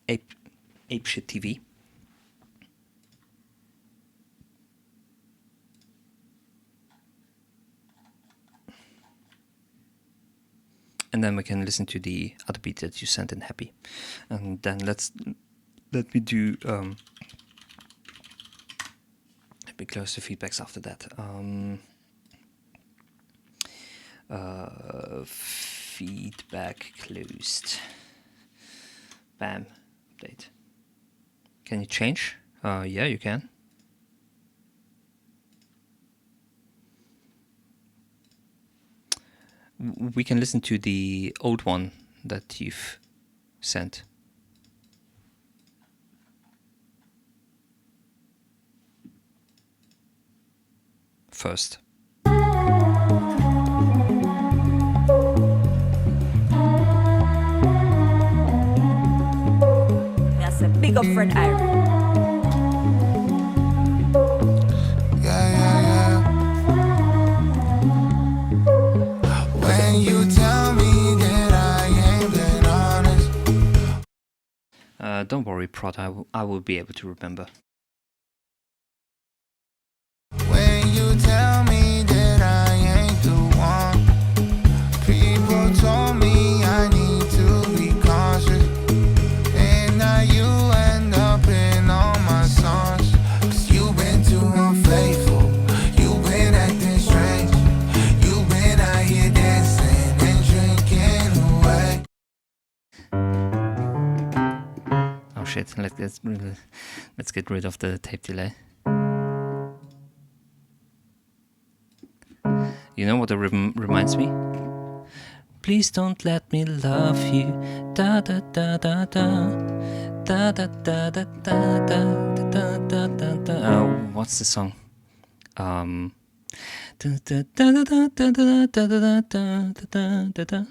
Apeshit TV. And then we can listen to the other beat that you sent in Happy, and then let me do let me close the feedbacks after that. Feedback closed. Bam. Update. Can you change? Yeah, you can. We can listen to the old one that you've sent. First. That's a big up friend Iron. Don't worry, Prod, I will be able to remember. When you tell me that I ain't the one, people told me I need to be cautious, and now you end up in all my songs, 'cause you've been too unfaithful, you've been acting strange, you've been out here dancing and drinking away. Oh shit, let's get rid of the tape delay. You know what the rhythm reminds me? Please don't let me love you. Da da da da da. Da da da da da da da da da da. What's the song? Da da da da da da da da da da da da.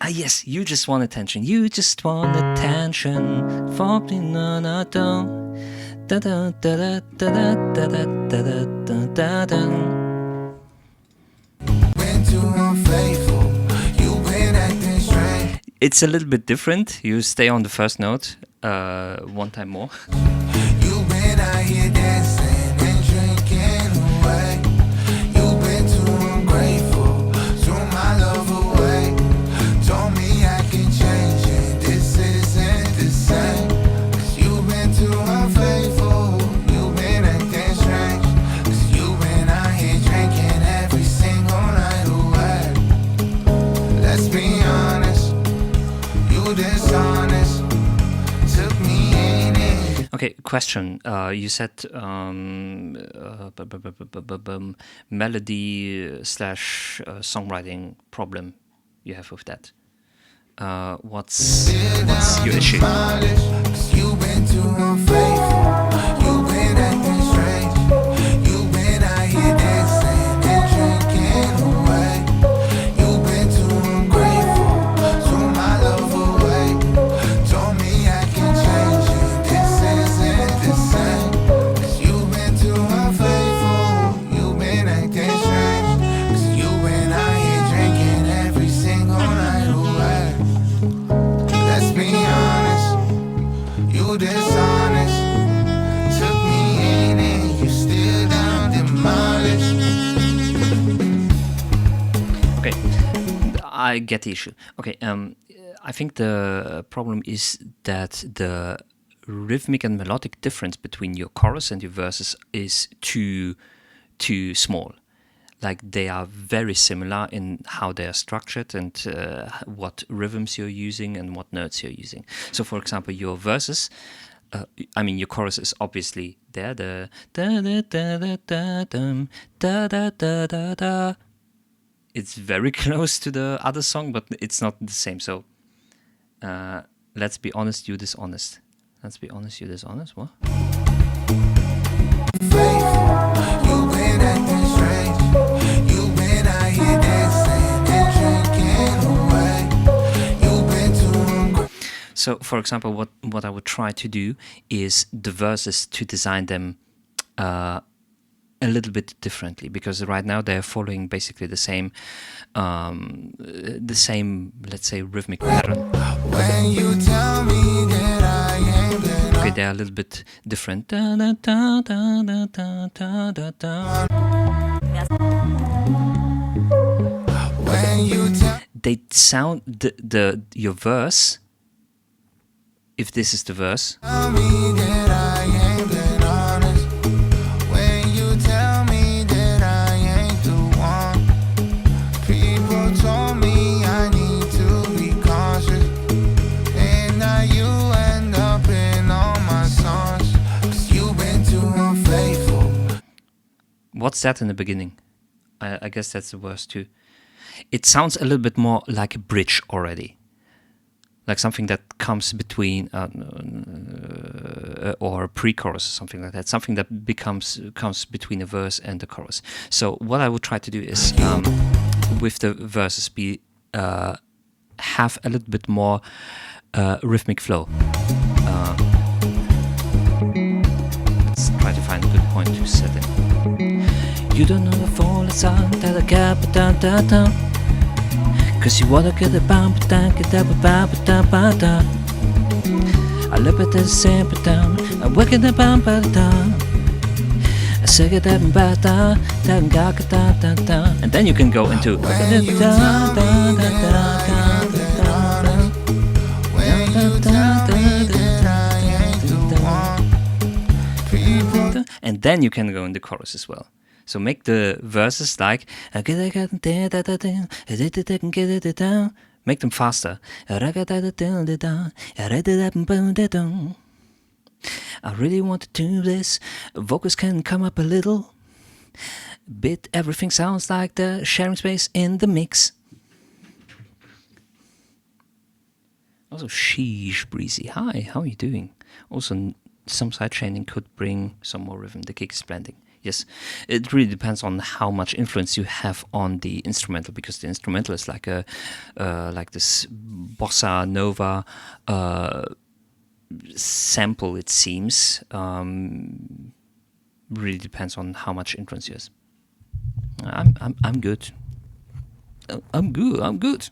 Ah yes, you just want attention. You just want attention. Falling on a dome. Da da da da da da da da da da da. Been too unfaithful. You've been acting strange. It's a little bit different. You stay on the first note one time more. You've been out here dancing and drinking away. You've been too ungrateful. Threw my love away. Told me I can change it. This isn't the same. 'Cause you've been too unfaithful. You've been acting strange. 'Cause you've been out here drinking every single night away. Let's be honest. You dishonest. Took me in it. Okay, question. You said melody / songwriting problem you have with that. what's your issue? You've been too unfaithful. You've been acting strange. You've been out here dancing and drinking away. You've been too ungrateful. Threw my love away. Told me I can change it. This isn't the same. 'Cause you've been too unfaithful. You've been acting strange. 'Cause you've been out here drinking every single night away. Let's be honest. You dishonest. Took me in and you still down demolished. Okay, I get the issue. Okay, I think the problem is that the rhythmic and melodic difference between your chorus and your verses is too small. Like they are very similar in how they are structured and what rhythms you're using and what notes you're using. So, for example, your verses, your chorus is obviously there. The da da da da da dum, da da da da da. It's very close to the other song, but it's not the same. So, let's be honest, you dishonest. Let's be honest, you dishonest. What? You've been acting strange. You've been out here dancing and drinking away. You've been too. So, for example, what I would try to do is the verses to design them a little bit differently, because right now they're following basically the same, let's say, rhythmic pattern. When you tell me that I ain't been. Okay, they're a little bit different. Da, da, da, da, da, da, da, da. When you tell They sound your verse. If this is the verse, me that I ain't been honest. When you tell me that I ain't the one. People told me I need to be cautious. And now you end up in all my songs. 'Cause you've been too unfaithful. what's that in the beginning? I guess that's the verse too. It sounds a little bit more like a bridge already. Like something that comes between or a pre-chorus or something like that. Something that comes between a verse and the chorus. So what I would try to do is with the verses have a little bit more rhythmic flow. Let's try to find a good point to set in. You don't know the fall sound that I got, but da da da. Cause you wanna get a bump down, get up a bump down. I look at the same down, I work at the bump down. I say it up down, and then you can go into and then you can go in the chorus as well. So make the verses like make them faster. I really want to do this. Vocals can come up a little bit. Everything sounds like the sharing space in the mix. Also, sheesh, Breezy. Hi, how are you doing? Also, some side chaining could bring some more rhythm. The kick is blending. Yes, it really depends on how much influence you have on the instrumental, because the instrumental is like like this bossa nova sample. It seems really depends on how much influence you have. I'm good. I'm good.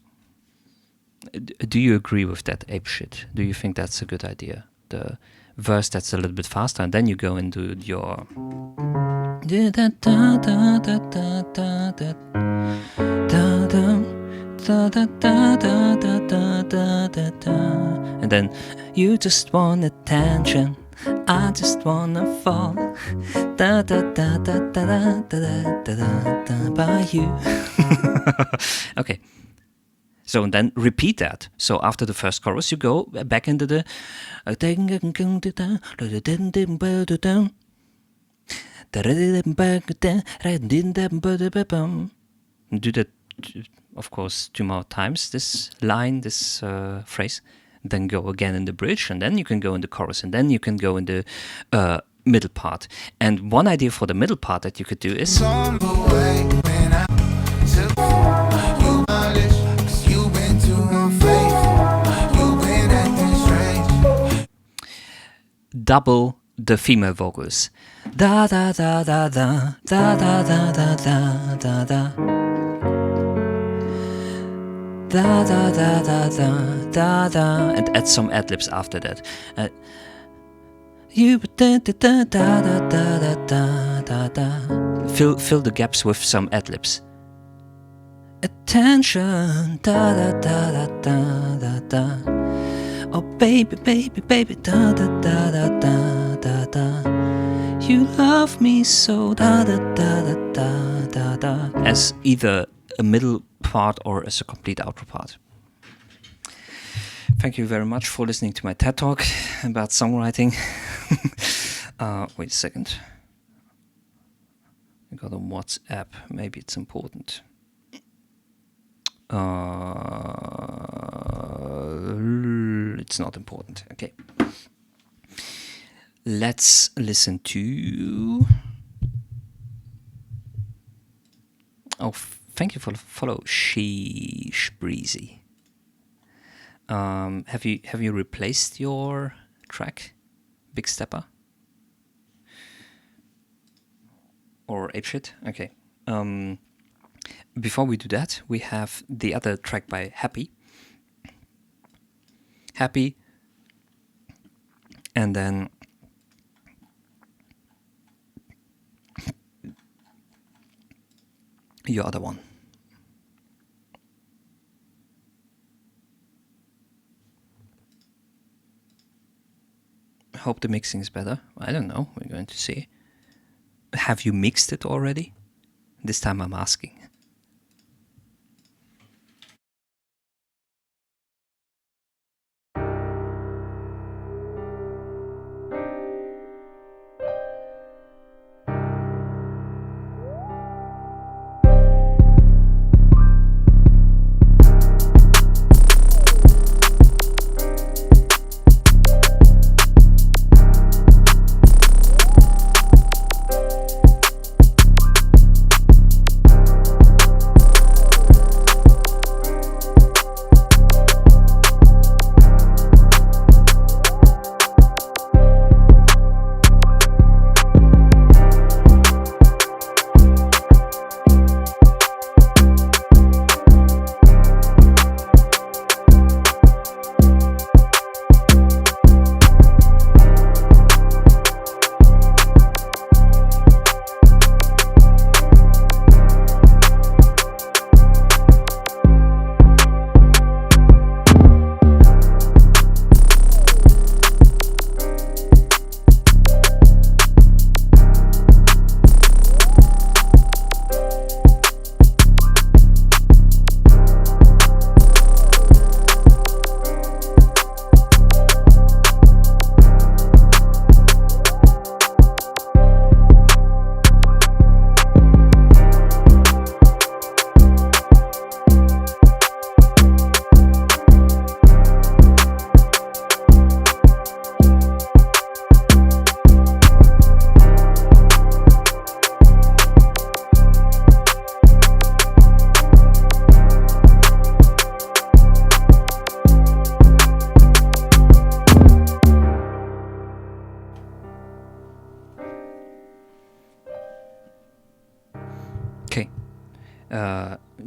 Do you agree with that ape shit? Do you think that's a good idea? The verse that's a little bit faster, and then you go into your and then you just want attention, I just wanna fall by you. Okay. So and then repeat that. So after the first chorus, you go back into the do that of course, 2 more times this line, this phrase, then go again in the bridge, and then you can go in the chorus, and then you can go in the middle part. And one idea for the middle part that you could do is double the female vocals. Da da da da da da da da da da da da. Da da da da da da da, and add some ad-libs after that. You da da da da da da da da da. Fill the gaps with some ad-libs. Attention, da da da da da da da. Oh baby, baby, baby, da da da da da da da. You love me so, da da da da da da da. As either a middle part or as a complete outro part. Thank you very much for listening to my TED Talk about songwriting. Wait a second. I got a WhatsApp. Maybe it's important. It's not important. Okay. Let's listen to... Oh, thank you for the follow, Sheesh Breezy. Have you replaced your track, Big Stepper? Or Apeshit? Okay. Before we do that, we have the other track by Happy. Happy. And then your other one. Hope the mixing is better. I don't know. We're going to see. Have you mixed it already? This time I'm asking.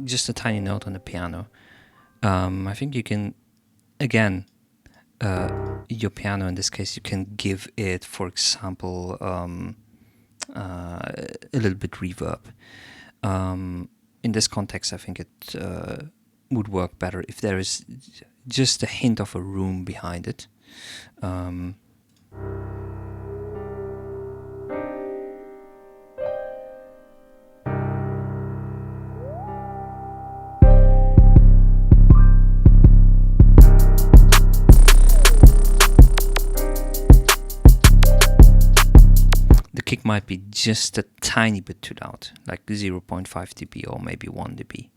Just a tiny note on the piano. I think you can, again, your piano in this case, you can give it, for example, a little bit reverb. In this context, I think it would work better if there is just a hint of a room behind it. Kick might be just a tiny bit too loud, like 0.5 dB or maybe 1 dB.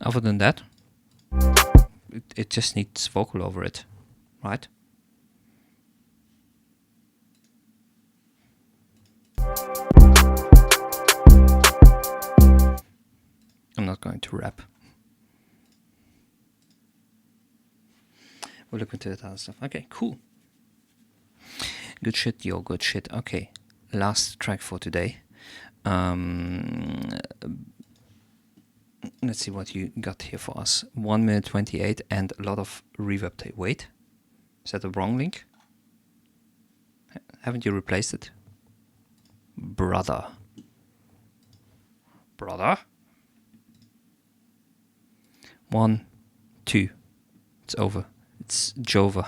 other than that, it just needs vocal over it, right? I'm not going to rap. We'll look into that other stuff. Okay, cool. Good shit, yo, good shit. Okay, last track for today. Let's see what you got here for us. 1 minute 28 and a lot of reverb tape. Wait, is that the wrong link? Haven't you replaced it? Brother. 1, 2. It's over. It's Jova.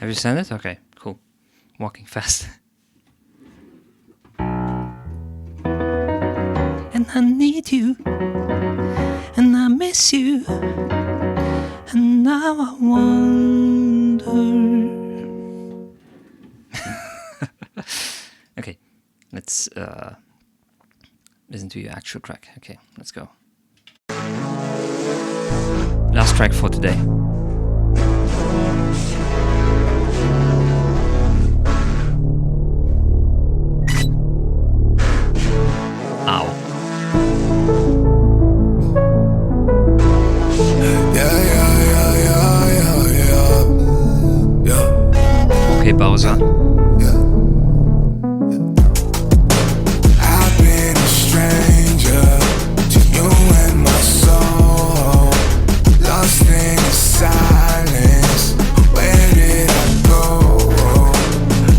Have you sent it? Okay, cool. Walking fast. And I need you, and I miss you, and now I wonder. Okay, let's listen to your actual track. Okay, let's go. Last track for today. Okay, Bowser. I've been a stranger to you and my soul, lost in the silence. Where did I go?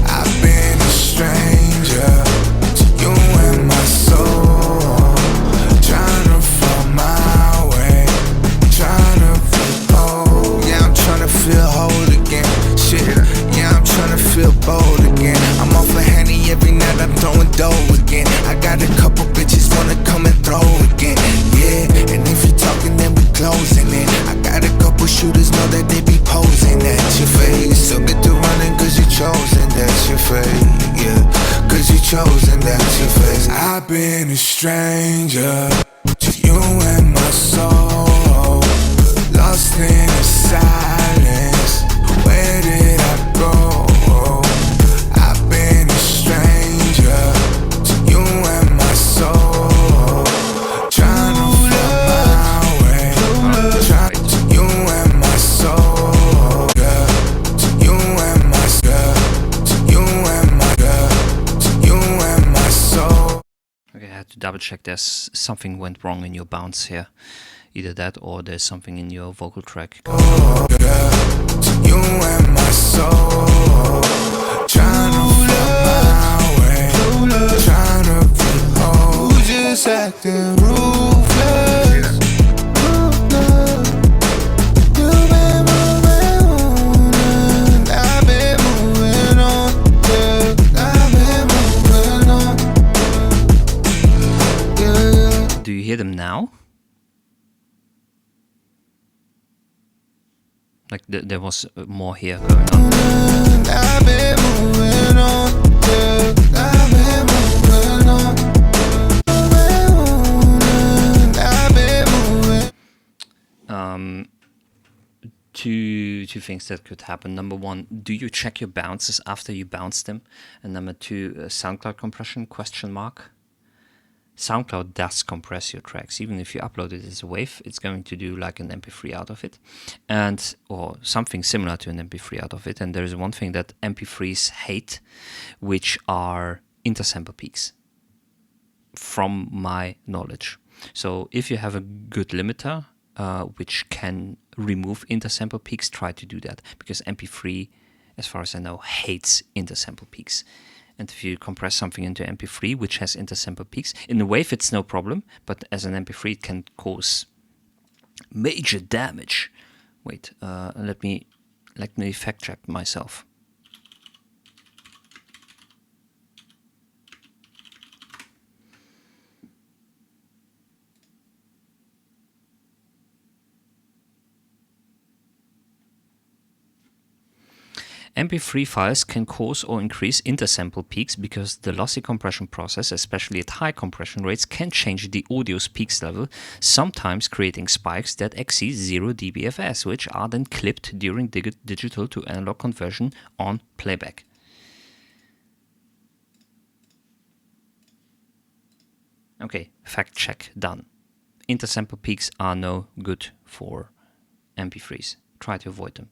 I've been a stranger to you and my soul, trying to find my way, trying to feel whole. Yeah, I'm trying to feel whole again. Shit. I'm tryna feel bold again. I'm off a Henny every night, I'm throwing dough again. I got a couple bitches wanna come and throw again. Yeah, and if you talking then we closing it. I got a couple shooters, know that they be posing at your face. So get to running cause you chosen, that's your fate. Yeah, cause you chosen, that's your face. I've been a stranger to you and my soul, lost in the silence. Where did I go? I've been a stranger to you and my soul, trying to find my way, trying to you and my soul, to you and my to you and my to you and my soul. Okay, I had to double check. There's something went wrong in your bounce here. Either that or there's something in your vocal track. You and my soul, trying to find my way, trying to be whole. You just acting ruthless. You've been moving on, I've been moving on. I've been moving on. Yeah. Do you hear them now? Like there was more here going on. I've been moving on. I've been moving on. I've been moving. Two things that could happen. Number one, do you check your bounces after you bounce them? And number two, SoundCloud compression, question mark. SoundCloud does compress your tracks. Even if you upload it as a WAV, it's going to do like an MP3 out of it, and or something similar to an MP3 out of it. And there is one thing that MP3s hate, which are intersample peaks. from my knowledge. So if you have a good limiter which can remove intersample peaks, try to do that, because MP3, as far as I know, hates intersample peaks. And if you compress something into MP3 which has intersample peaks, in the wave it's no problem, but as an MP3 it can cause major damage. Wait, let me fact check myself. MP3 files can cause or increase intersample peaks because the lossy compression process, especially at high compression rates, can change the audio's peaks level, sometimes creating spikes that exceed 0 dBFS, which are then clipped during digital to analog conversion on playback. Okay, fact check done. Intersample peaks are no good for MP3s. Try to avoid them.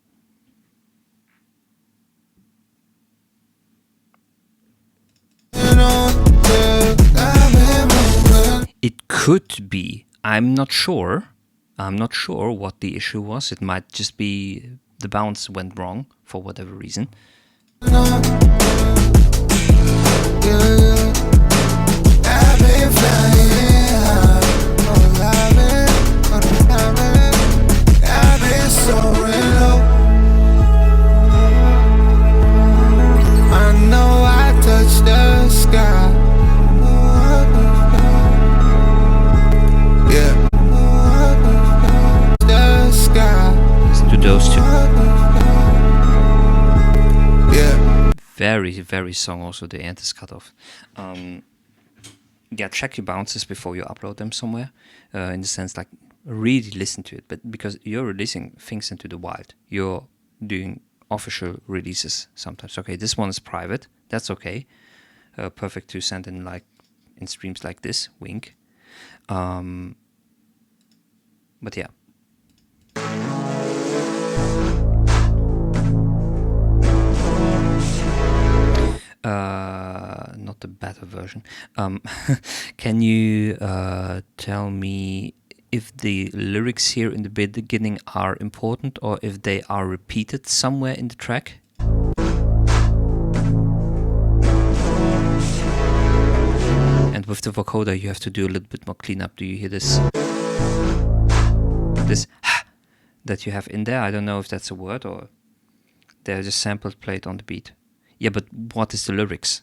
It could be. I'm not sure. I'm not sure what the issue was. It might just be the bounce went wrong for whatever reason. I know I touched the sky. Yeah. The sky. Listen to those two. Yeah. Very, very song also, the end is cut off. Yeah, check your bounces before you upload them somewhere. In the sense, like, really listen to it. But because you're releasing things into the wild, you're doing official releases sometimes. Okay, this one is private. That's okay. Perfect to send in, like, in streams like this. Wink. But yeah. Not the better version. Can you tell me if the lyrics here in the beginning are important or if they are repeated somewhere in the track? And with the vocoder you have to do a little bit more cleanup. Do you hear this? This that you have in there? I don't know if that's a word or they're just sampled played on the beat. Yeah, but what is the lyrics?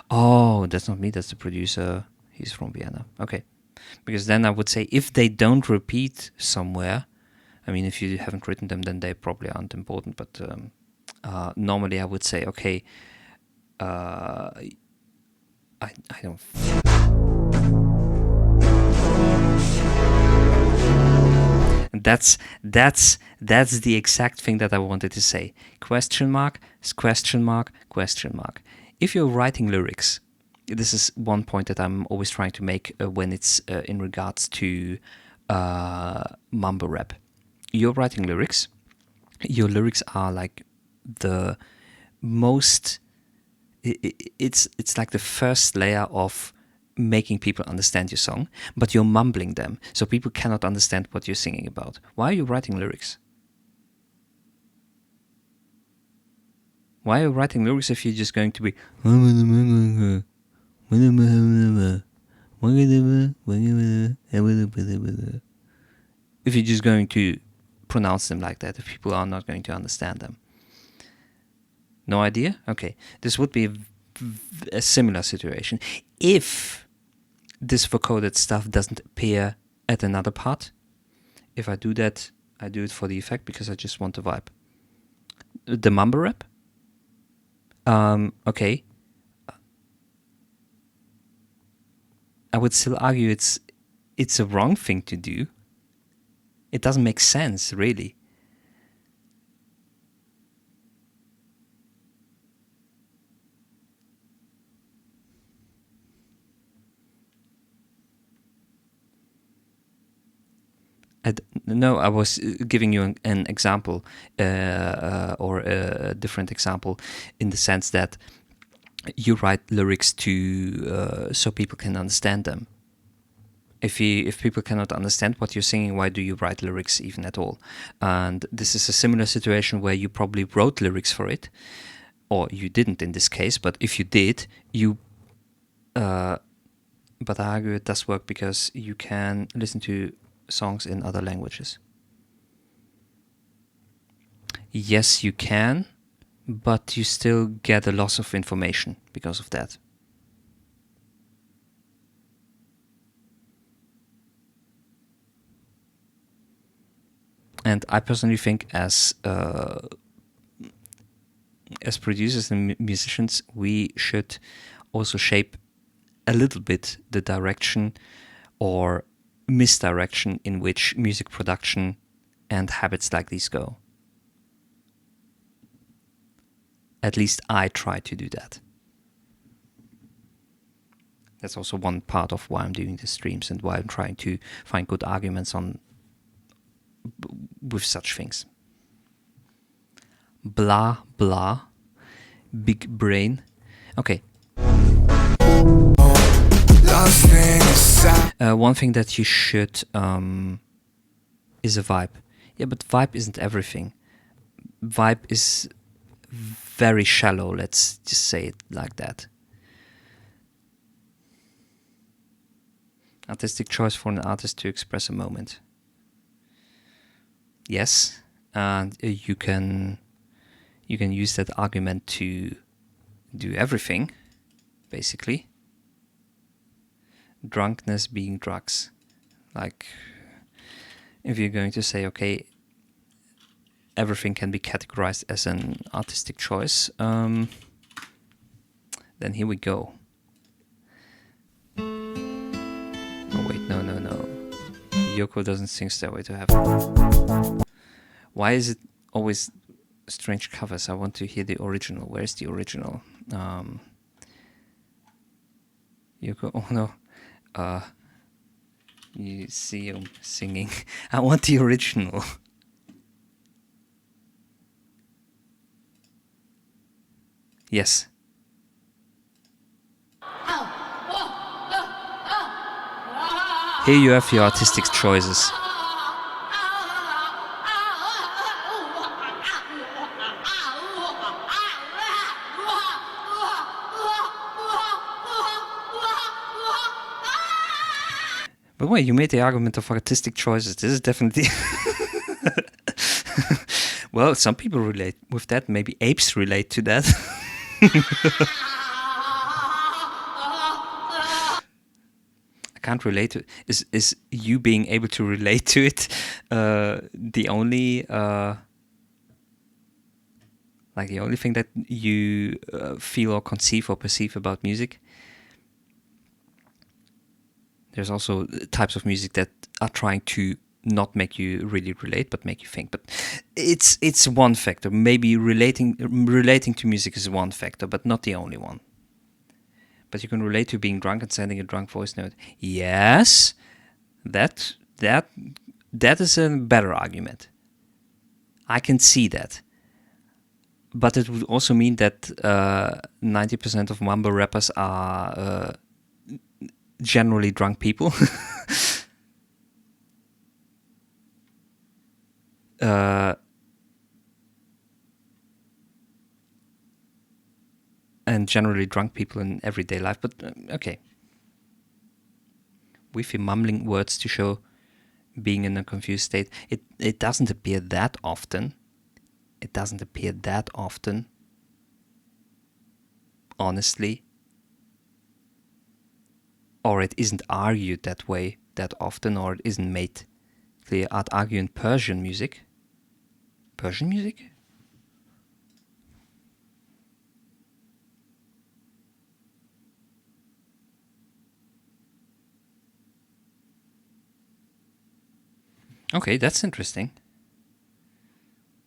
Oh, that's not me, that's the producer. He's from Vienna. Okay. Because then I would say if they don't repeat somewhere, I mean, if you haven't written them, then they probably aren't important. But normally I would say, okay, I don't... That's the exact thing that I wanted to say. Question mark, question mark, question mark. If you're writing lyrics, this is one point that I'm always trying to make when it's in regards to mumble rap. You're writing lyrics. Your lyrics are like the most... It's like the first layer of making people understand your song, but you're mumbling them, so people cannot understand what you're singing about. Why are you writing lyrics? Why are you writing lyrics if you're just going to be... If you're just going to pronounce them like that, if people are not going to understand them? No idea? Okay. This would be a similar situation. If this vocoded stuff doesn't appear at another part, if I do that, I do it for the effect because I just want the vibe. The mumble rap? Okay. I would still argue it's a wrong thing to do. It doesn't make sense, really. No, I was giving you an example or a different example in the sense that you write lyrics to so people can understand them. If people cannot understand what you're singing, why do you write lyrics even at all? And this is a similar situation where you probably wrote lyrics for it, or you didn't in this case. But if you did, but I argue it does work because you can listen to songs in other languages. Yes, you can, but you still get a loss of information because of that. And I personally think as producers and musicians, we should also shape a little bit the direction or misdirection in which music production and habits like these go. At least I try to do that. That's also one part of why I'm doing the streams and why I'm trying to find good arguments with such things. Blah, blah. Big brain. Okay. One thing that you should is a vibe. Yeah, but vibe isn't everything. Vibe is very shallow, let's just say it like that. Artistic choice for an artist to express a moment. Yes, and you can use that argument to do everything, basically. Drunkenness being drugs. Like, if you're going to say, okay, everything can be categorized as an artistic choice, then here we go. Oh wait, no. Yoko doesn't sing Stairway to Heaven. Why is it always strange covers? I want to hear the original. Where's the original? Yoko, oh no. You see him singing. I want the original. Yes. Here you have your artistic choices. But wait, you made the argument of artistic choices. This is definitely... Well, some people relate with that. Maybe apes relate to that. I can't relate to it. Is you being able to relate to it the only... like the only thing that you feel or conceive or perceive about music? There's also types of music that are trying to not make you really relate, but make you think. But it's one factor. Maybe relating to music is one factor, but not the only one. But you can relate to being drunk and sending a drunk voice note. Yes, that is a better argument. I can see that. But it would also mean that 90% of mumble rappers are generally drunk people. And generally drunk people in everyday life, but okay. With your mumbling words to show being in a confused state, it doesn't appear that often. It doesn't appear that often, honestly. Or it isn't argued that way that often, or it isn't made clear. I'd argue in Persian music. Persian music? Okay, that's interesting.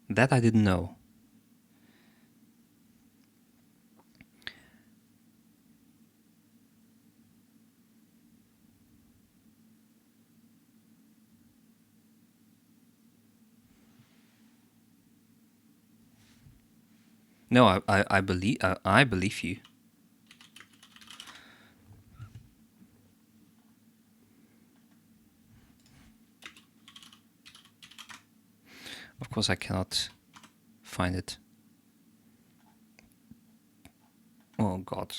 That I didn't know. No, I believe you. Of course, I cannot find it. Oh God,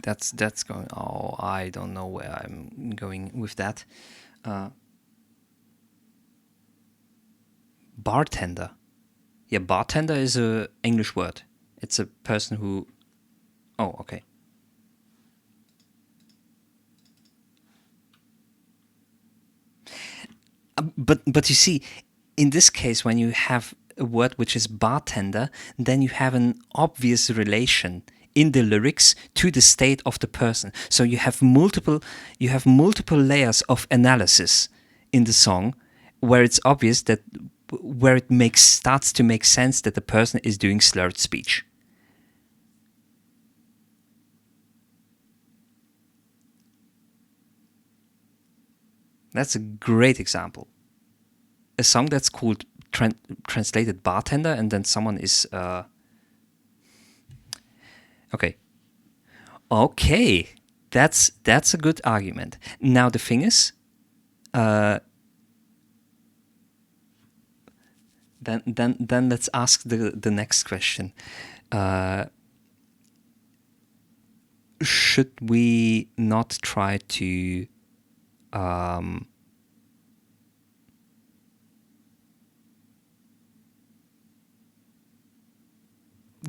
that's going. Oh, I don't know where I'm going with that. Bartender. Yeah, bartender is a English word. It's a person who. Oh, okay. But you see, in this case, when you have a word which is bartender, then you have an obvious relation in the lyrics to the state of the person. So you have multiple layers of analysis in the song, where it's obvious that where it starts to make sense that the person is doing slurred speech. That's a great example. A song that's called translated bartender, and then someone is okay, that's a good argument. Now the thing is, then let's ask the next question. Should we not try to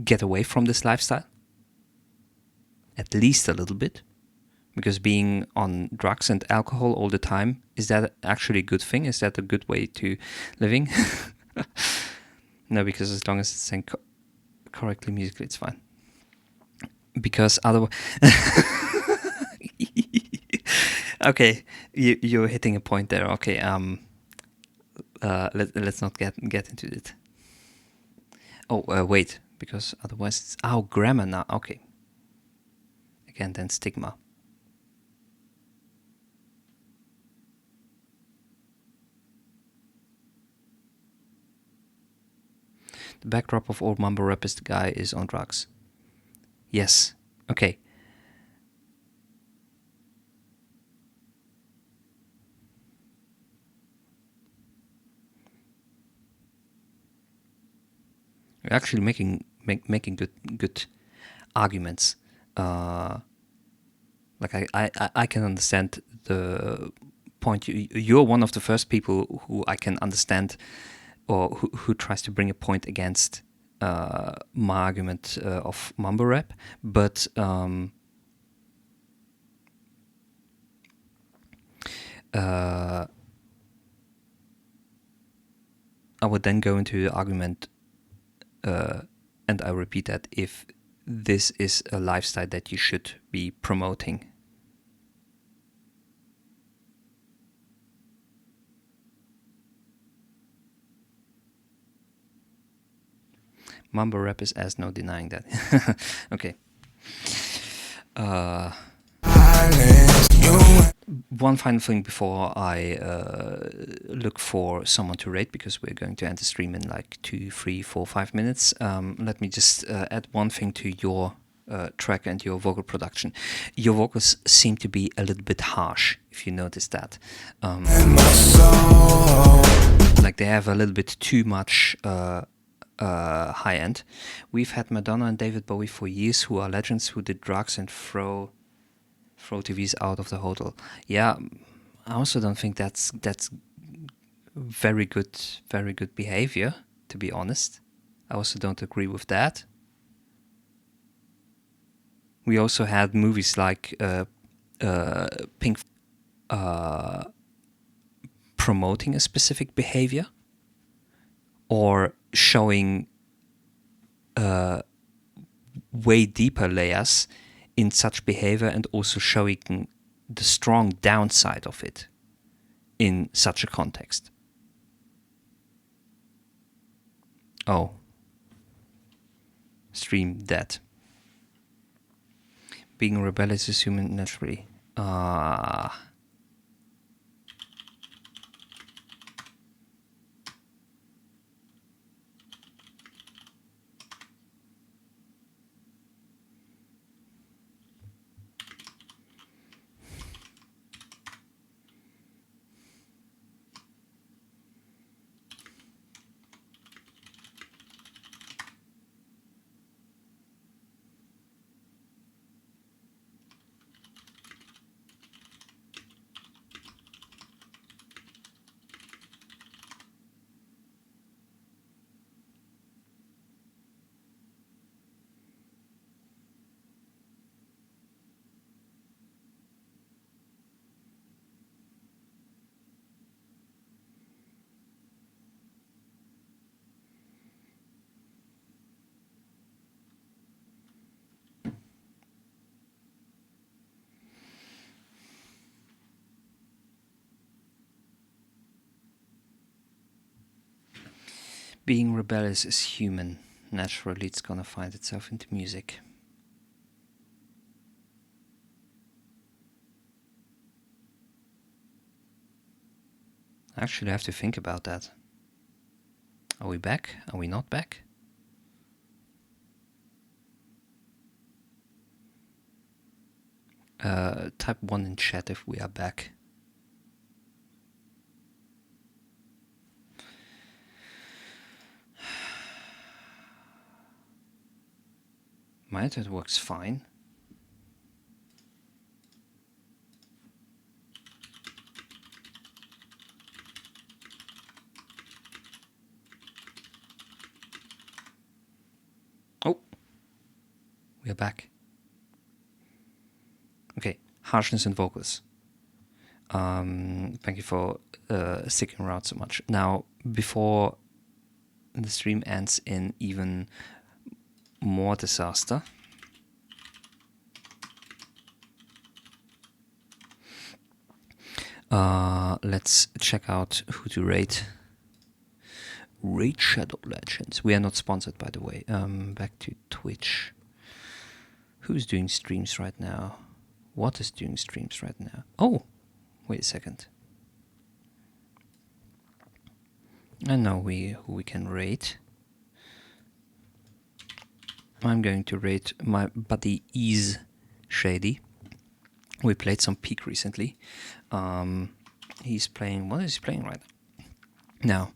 get away from this lifestyle? At least a little bit. Because being on drugs and alcohol all the time, is that actually a good thing? Is that a good way to living? No, because as long as it's sang correctly musically, it's fine. Because otherwise... Okay, you're hitting a point there. Okay, let's not get into it. Oh, wait, because otherwise it's... Oh, grammar now. Okay. Again, then stigma. The backdrop of all mumble rap is the guy is on drugs. Yes. Okay. You're actually making good arguments. Like I can understand the point. You're one of the first people who I can understand, or who tries to bring a point against my argument of mumble rap. But I would then go into the argument, and I repeat that, if this is a lifestyle that you should be promoting. Mumble rap is ass, no denying that. Okay. One final thing before I look for someone to rate, because we're going to end the stream in like 2, 3, 4, 5 minutes. Let me just add one thing to your track and your vocal production. Your vocals seem to be a little bit harsh, if you notice that. Like they have a little bit too much high end. We've had Madonna and David Bowie for years, who are legends, who did drugs and throw TVs out of the hotel. Yeah, I also don't think that's very good behavior, to be honest. I also don't agree with that. We also had movies like Pink promoting a specific behavior, or showing way deeper layers in such behavior, and also showing the strong downside of it in such a context. Oh. Stream dead. Being rebellious is human naturally. Being rebellious is human. Naturally, it's gonna find itself into music. Actually, I have to think about that. Are we back? Are we not back? Type 1 in chat if we are back. My internet works fine. Oh, we are back. Okay, harshness and vocals. Thank you for sticking around so much. Now, before the stream ends in even more disaster, let's check out who to rate. Raid Shadow Legends. We are not sponsored, by the way. Back to Twitch. Who's doing streams right now? What is doing streams right now? Oh, wait a second. I know who we can rate. I'm going to rate my buddy Ease Shady. We played some Peak recently. He's playing. What is he playing right now?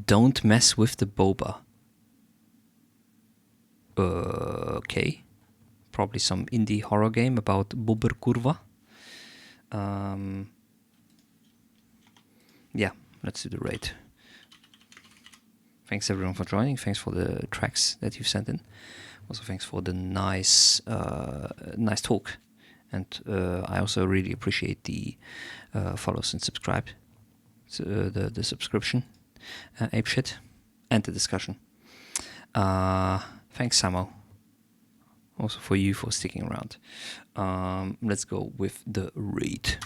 Don't mess with the boba. Okay. Probably some indie horror game about Bober Kurva. Yeah, let's do the raid. Thanks everyone for joining. Thanks for the tracks that you've sent in. Also thanks for the nice talk. And I also really appreciate the follows and subscribe. The subscription. Apeshit. And the discussion. Thanks, Samo. Also for you for sticking around. Let's go with the raid.